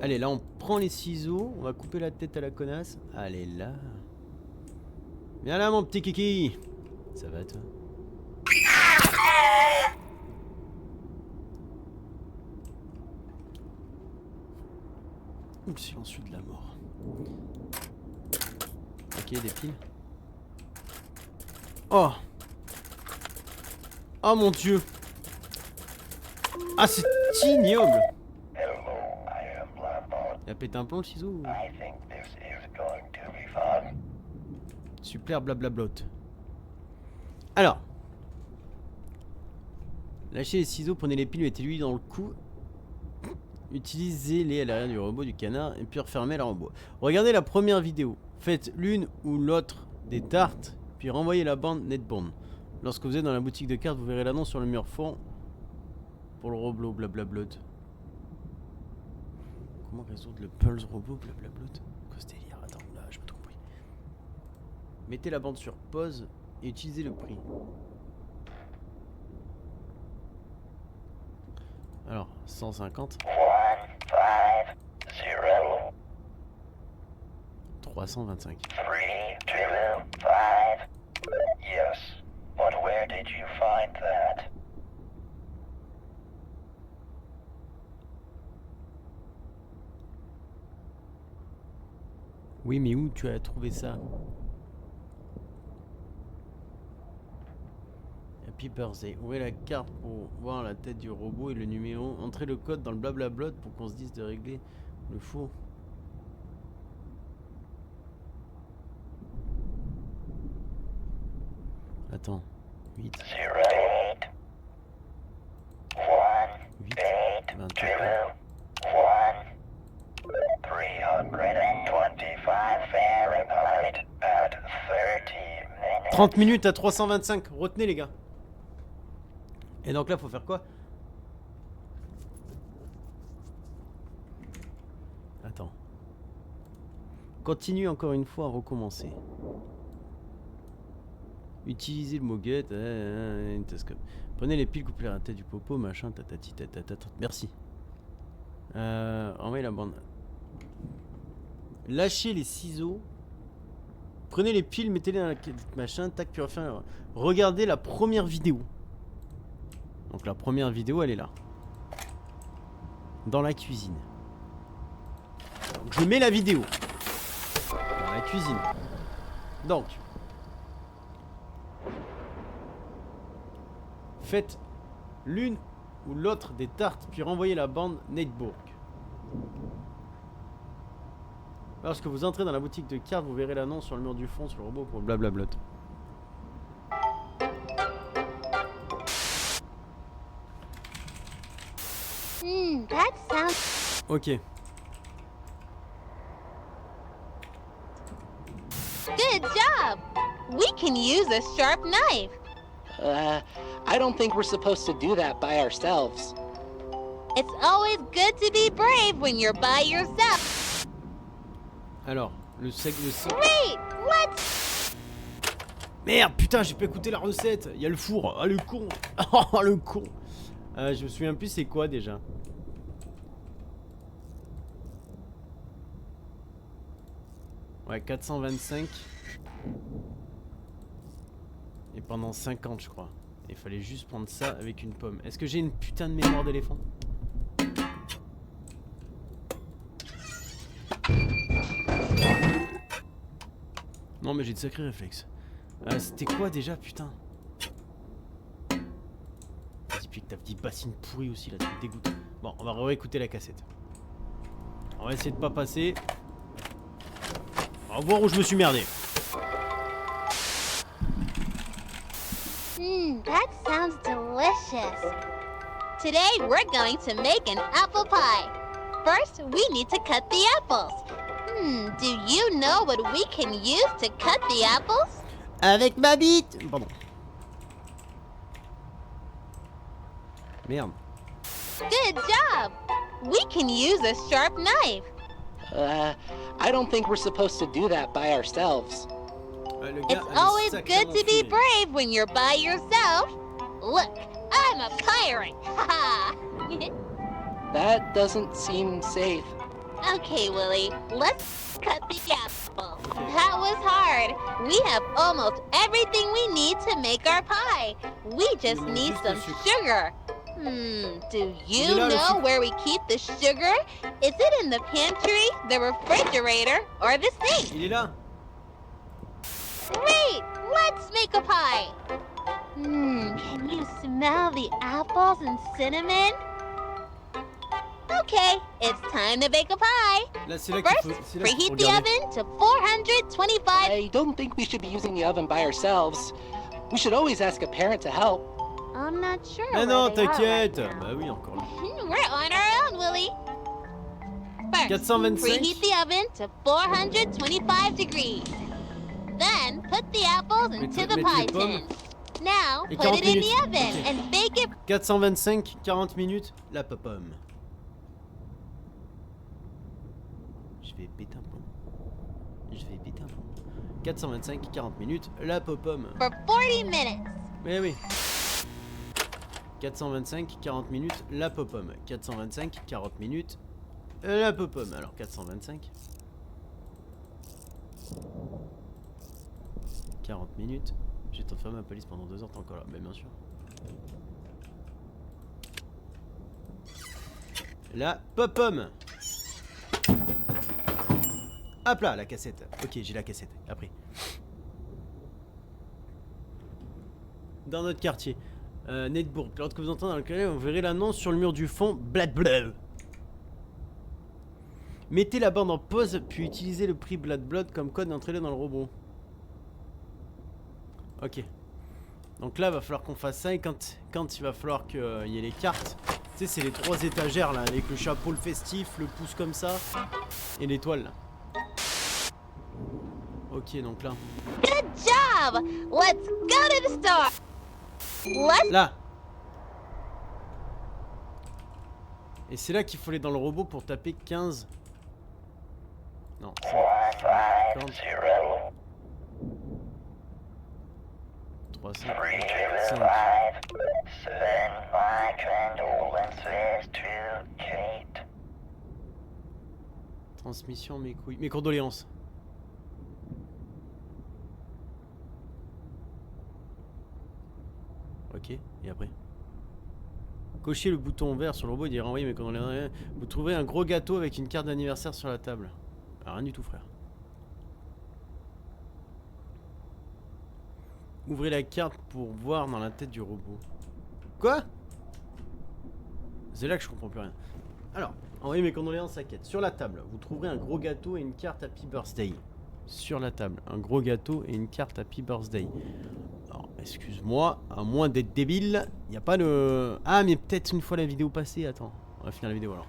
Allez, là on prend les ciseaux. On va couper la tête à la connasse. Allez là. Viens là mon petit kiki. Ça va toi? Ouh, le silencieux de la mort. Ok, des piles. Oh! Oh mon dieu! Ah, c'est ignoble! Il a pété un plomb le ciseau ou... Super blablablote. Alors. Lâchez les ciseaux, prenez les piles, mettez-lui dans le cou. Utilisez-les à l'arrière du robot du canard et puis refermez la robot. Regardez la première vidéo. Faites l'une ou l'autre des tartes. Puis renvoyez la bande netbound. Lorsque vous êtes dans la boutique de cartes, vous verrez l'annonce sur le mur fond pour le robot blablabloot. Comment résoudre le pulse robot blablabloot? Quoi ce délire? Attends, là, je me trompe. Mettez la bande sur pause et utilisez le prix. Alors, 150. 325. Yes, but where did you find that? Oui, mais où tu as trouvé ça? Happy Birthday. Ouvrez la carte pour voir la tête du robot et le numéro. Entrez le code dans le blablabla pour qu'on se dise de régler le four. Attends. 8. 8. 28. 30 minutes à 325. Retenez les gars. Et donc là faut faire quoi? Attends. Continue encore une fois à recommencer. Utilisez le moget. Prenez les piles, coupez la tête du popo, machin, tatati, tatata. Merci. Envoyez la bande. Lâchez les ciseaux. Prenez les piles, mettez-les dans la machin, tac, puis enfin. Regardez la première vidéo. Donc la première vidéo, elle est là. Dans la cuisine. Donc je mets la vidéo. Dans la cuisine. Donc. Faites l'une ou l'autre des tartes, puis renvoyez la bande Netebook. Lorsque vous entrez dans la boutique de cartes, vous verrez l'annonce sur le mur du fond sur le robot pour blablabla. That sounds Ok. good job. We can use a sharp knife. I don't think we're supposed to do that by ourselves. It's always good to be brave when you're by yourself. Alors, le sec. Great, let's... Merde, putain, j'ai pas écouté la recette. Il y a le four. Ah, le con. Oh, le con. Je me souviens plus c'est quoi déjà. Ouais, 425. Et pendant 50, je crois. Il fallait juste prendre ça avec une pomme. Est-ce que j'ai une putain de mémoire d'éléphant? Non, mais j'ai de sacrés réflexes. C'était quoi déjà, putain? Vas-y, puis que ta petite bassine pourrie aussi, là, tu me dégoûtes. Bon, on va réécouter la cassette. On va essayer de pas passer. On va voir où je me suis merdé. That sounds delicious. Today we're going to make an apple pie. First, we need to cut the apples. Do you know what we can use to cut the apples? Avec ma bite. Pardon. Merde. Good job. We can use a sharp knife. I don't think we're supposed to do that by ourselves. Le gars It's a always sacrément good to be fumé. brave when you're by yourself. Look, I'm a pirate. Haha. That doesn't seem safe. Okay, Willie, let's cut the apple. That was hard. We have almost everything we need to make our pie. We just manque need juste some le sucre. sugar. Do you Il est là, le know sucre. where we keep the sugar? Is it in the pantry, the refrigerator, or the sink? Il est là. Great! Let's make a pie! Can you smell the apples and cinnamon? Okay, it's time to bake a pie. Là, c'est là First, qu'il faut. C'est là qu'il faut preheat the regarder. oven to 425. I don't think we should be using the oven by ourselves. We should always ask a parent to help. I'm not sure. Ah where non, they are right t'inquiète. now. Bah oui, encore là. We're on our own, Willie. First, 425. preheat the oven to 425 degrees. Then, put the apples into the Mettre pie les pommes. tin. Now, Et put 40 it in the minutes. oven Ok. and bake it. 425, 40 minutes, la pomme. Je vais péter un plomb. Je vais péter un plomb. 425, 40 minutes, la pomme. For 40 minutes. Mais oui. 425, 40 minutes, la pomme. 425, 40 minutes, la pomme. Alors 425. 40 minutes. J'ai enfermé ma police pendant 2 heures, t'es encore là. Mais bien sûr. La pomme. Hop là, la cassette. Ok, j'ai la cassette. Après. Dans notre quartier. Netbourg. Lorsque vous entrez dans le carré, vous verrez l'annonce sur le mur du fond. Blablabla. Mettez la bande en pause, puis utilisez le prix Blood comme code d'entrée dans le robot. Ok. Donc là, va falloir qu'on fasse ça. Et quand il va falloir qu'il y ait les cartes. Tu sais, c'est les 3 étagères là, avec le chapeau, le festif, le pouce comme ça. Et l'étoile là. Ok, donc là. Good job! Let's go to the store. Let's Là. Et c'est là qu'il faut aller dans le robot pour taper 15. Non, c'est 50. 0. Transmission, mes couilles. Mes condoléances. Ok, et après? Cochez le bouton vert sur le robot et dire envoyer mes condoléances. Vous trouverez un gros gâteau avec une carte d'anniversaire sur la table. Ah, rien du tout, frère. Ouvrez la carte pour voir dans la tête du robot. Quoi? C'est là que je comprends plus rien. Alors, envoyez mes condoléances à Kate. Sur la table, vous trouverez un gros gâteau et une carte Happy Birthday. Sur la table, un gros gâteau et une carte Happy Birthday. Alors, excuse-moi, à moins d'être débile, il n'y a pas de... Ah, mais peut-être une fois la vidéo passée. Attends, on va finir la vidéo alors.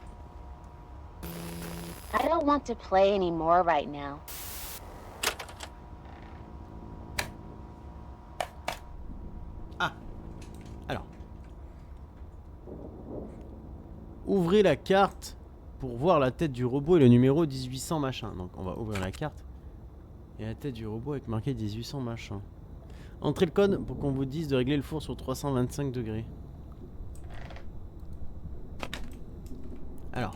I don't want to play anymore right now. Ah, alors. Ouvrez la carte pour voir la tête du robot et le numéro 1800 machin. Donc on va ouvrir la carte. Et la tête du robot avec marqué 1800 machin. Entrez le code pour qu'on vous dise de régler le four sur 325 degrés. Alors.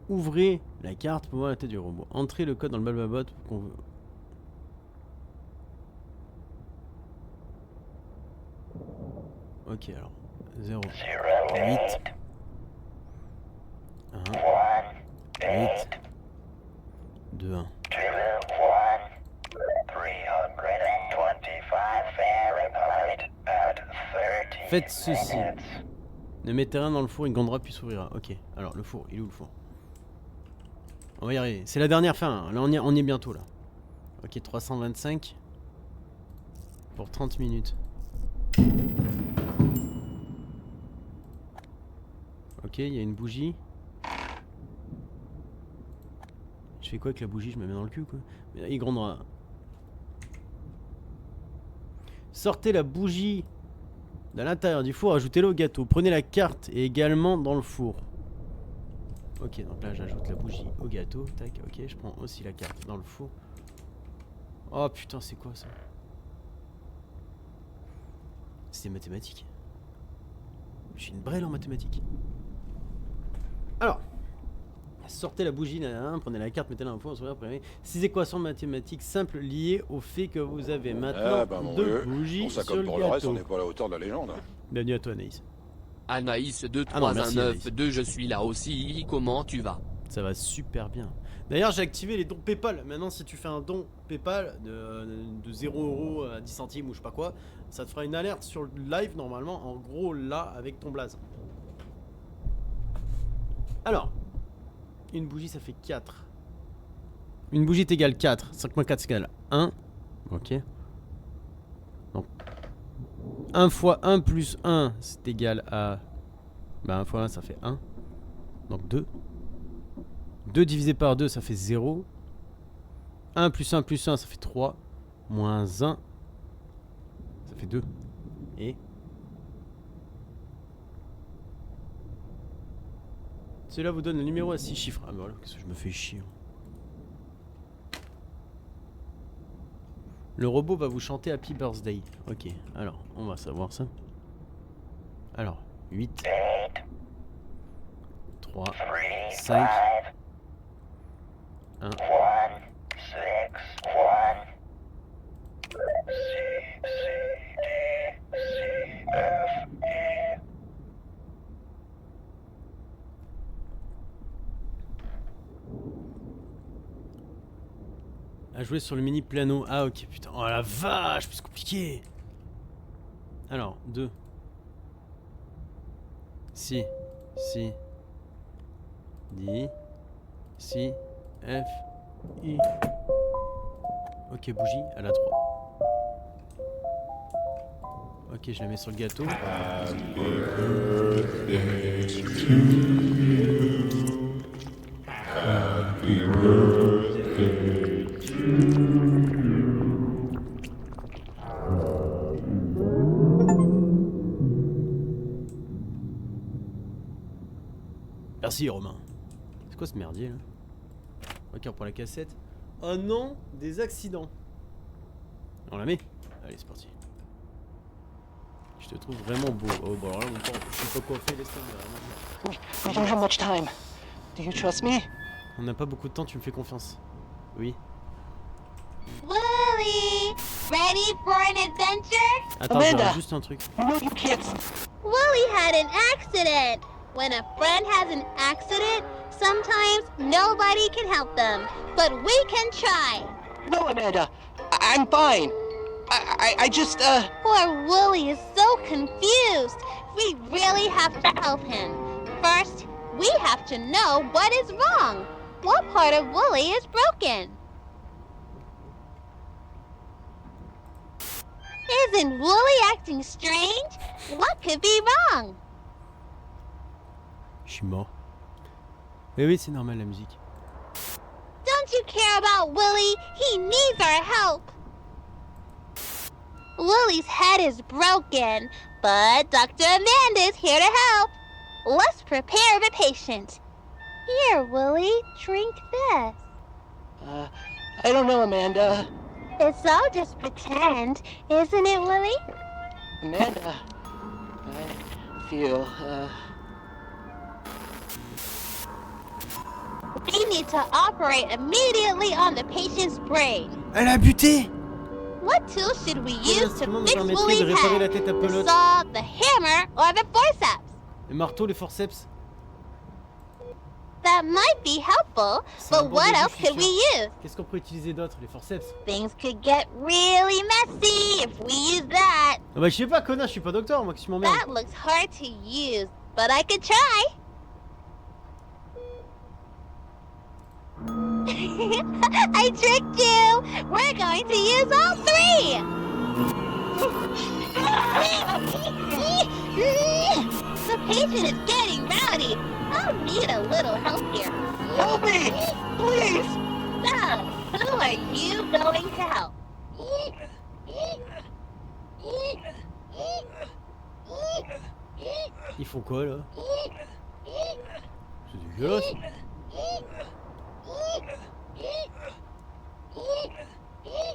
Ouvrez la carte pour voir la tête du robot. Entrez le code dans le BalbaBot pour qu'on vous... Ok, alors 0, 8, 1, 8, 2, 1. 325 Fahrenheit at 30 Faites ceci. minutes. Ne mettez rien dans le four, une grande droite puis s'ouvrira. Ok, alors le four, il est où le four? On va y arriver. C'est la dernière fin, hein. Là on y est bientôt là. Ok, 325 pour 30 minutes. Ok, il y a une bougie. Je fais quoi avec la bougie? Je me mets dans le cul quoi. Mais là, il grondera. Sortez la bougie de l'intérieur du four, ajoutez-le au gâteau. Prenez la carte et également dans le four. Ok, donc là j'ajoute la bougie au gâteau. Tac, ok, je prends aussi la carte dans le four. Oh putain, c'est quoi ça? C'est des mathématiques. Je suis une brêle en mathématiques. Alors, sortez la bougie, prenez la carte, mettez-la dans le four, après 6 équations mathématiques simples liées au fait que vous avez maintenant deux bougies Pour ça, sur comme le pour le reste, gâteau. on n'est pas à la hauteur de la légende. Bienvenue à toi Anaïs. Anaïs Ah non, merci, 2319, je suis là aussi, comment tu vas? Ça va super bien. D'ailleurs, j'ai activé les dons PayPal. Maintenant, si tu fais un don PayPal de 0 € à 10 centimes ou je sais pas quoi, ça te fera une alerte sur le live normalement, en gros là, avec ton blaze. Alors, une bougie ça fait 4. Une bougie est égale 4. 5 moins 4 c'est égal 1. Ok. Donc, 1 fois 1 plus 1 c'est égal à... Bah 1 fois 1 ça fait 1. Donc 2. 2 divisé par 2 ça fait 0. 1 plus 1 plus 1 ça fait 3. Moins 1 ça fait 2. Et... cela vous donne le numéro à 6 chiffres. Ah bah voilà, qu'est-ce que je me fais chier. Le robot va vous chanter Happy Birthday. Ok, alors, on va savoir ça. Alors, 8 3 5 1 à jouer sur le mini piano. Ah ok, putain. Oh la vache, c'est compliqué. Alors, 2 Si D Si F I. Ok, bougie à la 3. Ok, je la mets sur le gâteau. Merci Romain. C'est quoi ce merdier là? Ok, on prend la cassette. Oh non, des accidents. On la met. Allez, c'est parti. Je te trouve vraiment beau. Oh, bon, alors là, mon temps, je suis pas coiffé, laisse tomber, vraiment. We don't have much time. Do you trust me? On n'a pas beaucoup de temps, tu me fais confiance. Oui. Willie, ready for an adventure? Attends, Amanda. j'aurais juste un truc. No, you can't. Willie had an accident. When a friend has an accident, sometimes nobody can help them, but we can try. No, Amanda. I'm fine. I just, Poor Willie is so confused. We really have to help him. First, we have to know what is wrong. What part of Willie is broken? Isn't Willie acting strange? What could be wrong? Je suis mort. Mais oui, c'est normal la musique. Don't you care about Willie? He needs our help. Willie's head is broken, but Dr. Amanda is here to help. Let's prepare the patient. Here, Willie, drink this. I don't know, Amanda. It's all just pretend, isn't it, Willie? Amanda, I feel, We need to operate immediately on the patient's brain. Elle a buté! What tool should we use to Comment nous fix permettrait de Willie's réparer la head? tête à The pelote? saw, the hammer, or the forceps? Le marteau, les forceps? That might be helpful, C'est un but bon what début, else je suis could we sûr. use? Qu'est-ce qu'on pourrait utiliser d'autre? Les forceps? Things could get really messy if we use that. Ah bah je sais pas, connard, je suis pas docteur, moi, que tu m'emmerdes. That looks hard to use, but I could try. I tricked you! We're going to use all three! The patient is getting rowdy. I'll need a little help here. help me! Please! So, who are you going to help? Ils font quoi là? C'est dégueulasse.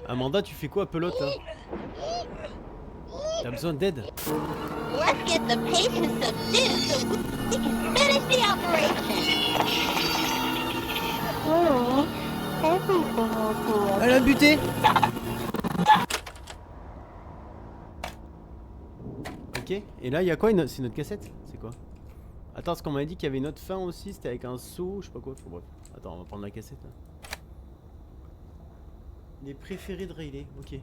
Amanda, tu fais quoi, pelote là? T'as besoin d'aide? Let's get the patient subdued so we can finish the operation. Everything will be Elle a buté! Ok, et là il y a quoi? C'est notre cassette? C'est quoi? Attends, parce qu'on m'avait dit qu'il y avait une autre fin aussi, c'était avec un seau, je sais pas quoi. Bref. Attends, on va prendre la cassette là. Les préférés de Riley, ok.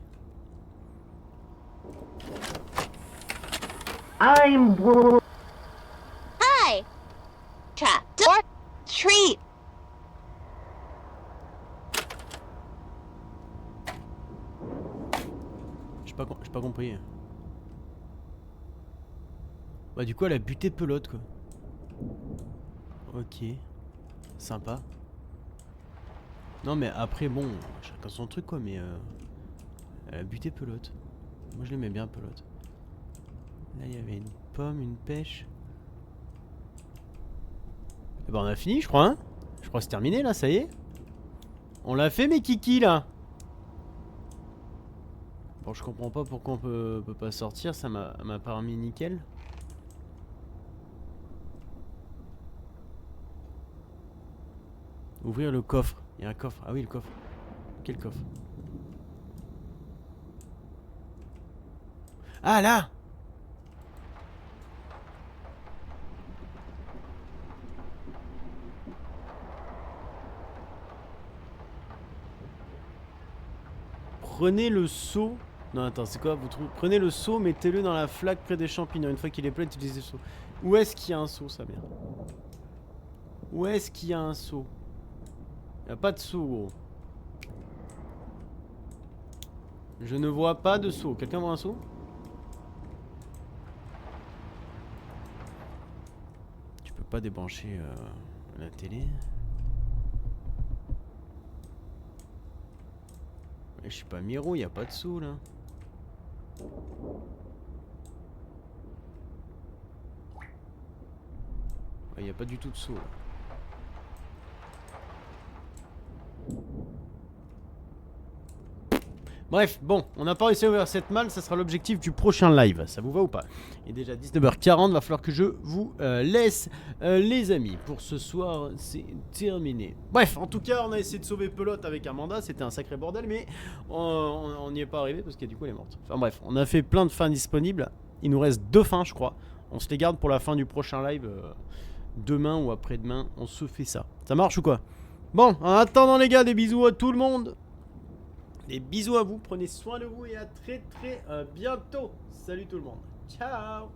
Hi! Trap door treat. J'ai pas compris. Bah du coup elle a buté pelote quoi. Ok. Sympa. Non mais après bon, chacun son truc quoi, mais elle a buté pelote. Moi je l'aimais bien pelote. Là il y avait une pomme, une pêche. Et bah on a fini je crois hein. Je crois que c'est terminé là, ça y est. On l'a fait mes kikis là. Bon je comprends pas pourquoi on peut pas sortir, ça m'a pas remis nickel. Ouvrir le coffre. Il y a un coffre. Ah oui, le coffre. Quel coffre? Ah là! Prenez le seau. Non, attends, c'est quoi? Prenez le seau, mettez-le dans la flaque près des champignons. Une fois qu'il est plein, utilisez le seau. Où est-ce qu'il y a un seau, sa mère? Où est-ce qu'il y a un seau? Y a pas de seau, gros. Je ne vois pas de seau. Quelqu'un voit un seau? Tu peux pas débrancher la télé. Mais je suis pas Miro, y a pas de seau là. Ouais, y a pas du tout de seau là. Bref, bon, on n'a pas réussi à ouvrir cette malle, ça sera l'objectif du prochain live, ça vous va ou pas? Il est déjà 19h40, va falloir que je vous laisse les amis. Pour ce soir, c'est terminé. Bref, en tout cas, on a essayé de sauver Pelote avec Amanda, c'était un sacré bordel, mais on n'y est pas arrivé parce que du coup elle est morte. Enfin bref, on a fait plein de fins disponibles, il nous reste 2 fins je crois. On se les garde pour la fin du prochain live, demain ou après-demain, on se fait ça. Ça marche ou quoi? Bon, en attendant les gars, des bisous à tout le monde. Des bisous à vous, prenez soin de vous et à très bientôt. Salut tout le monde. Ciao.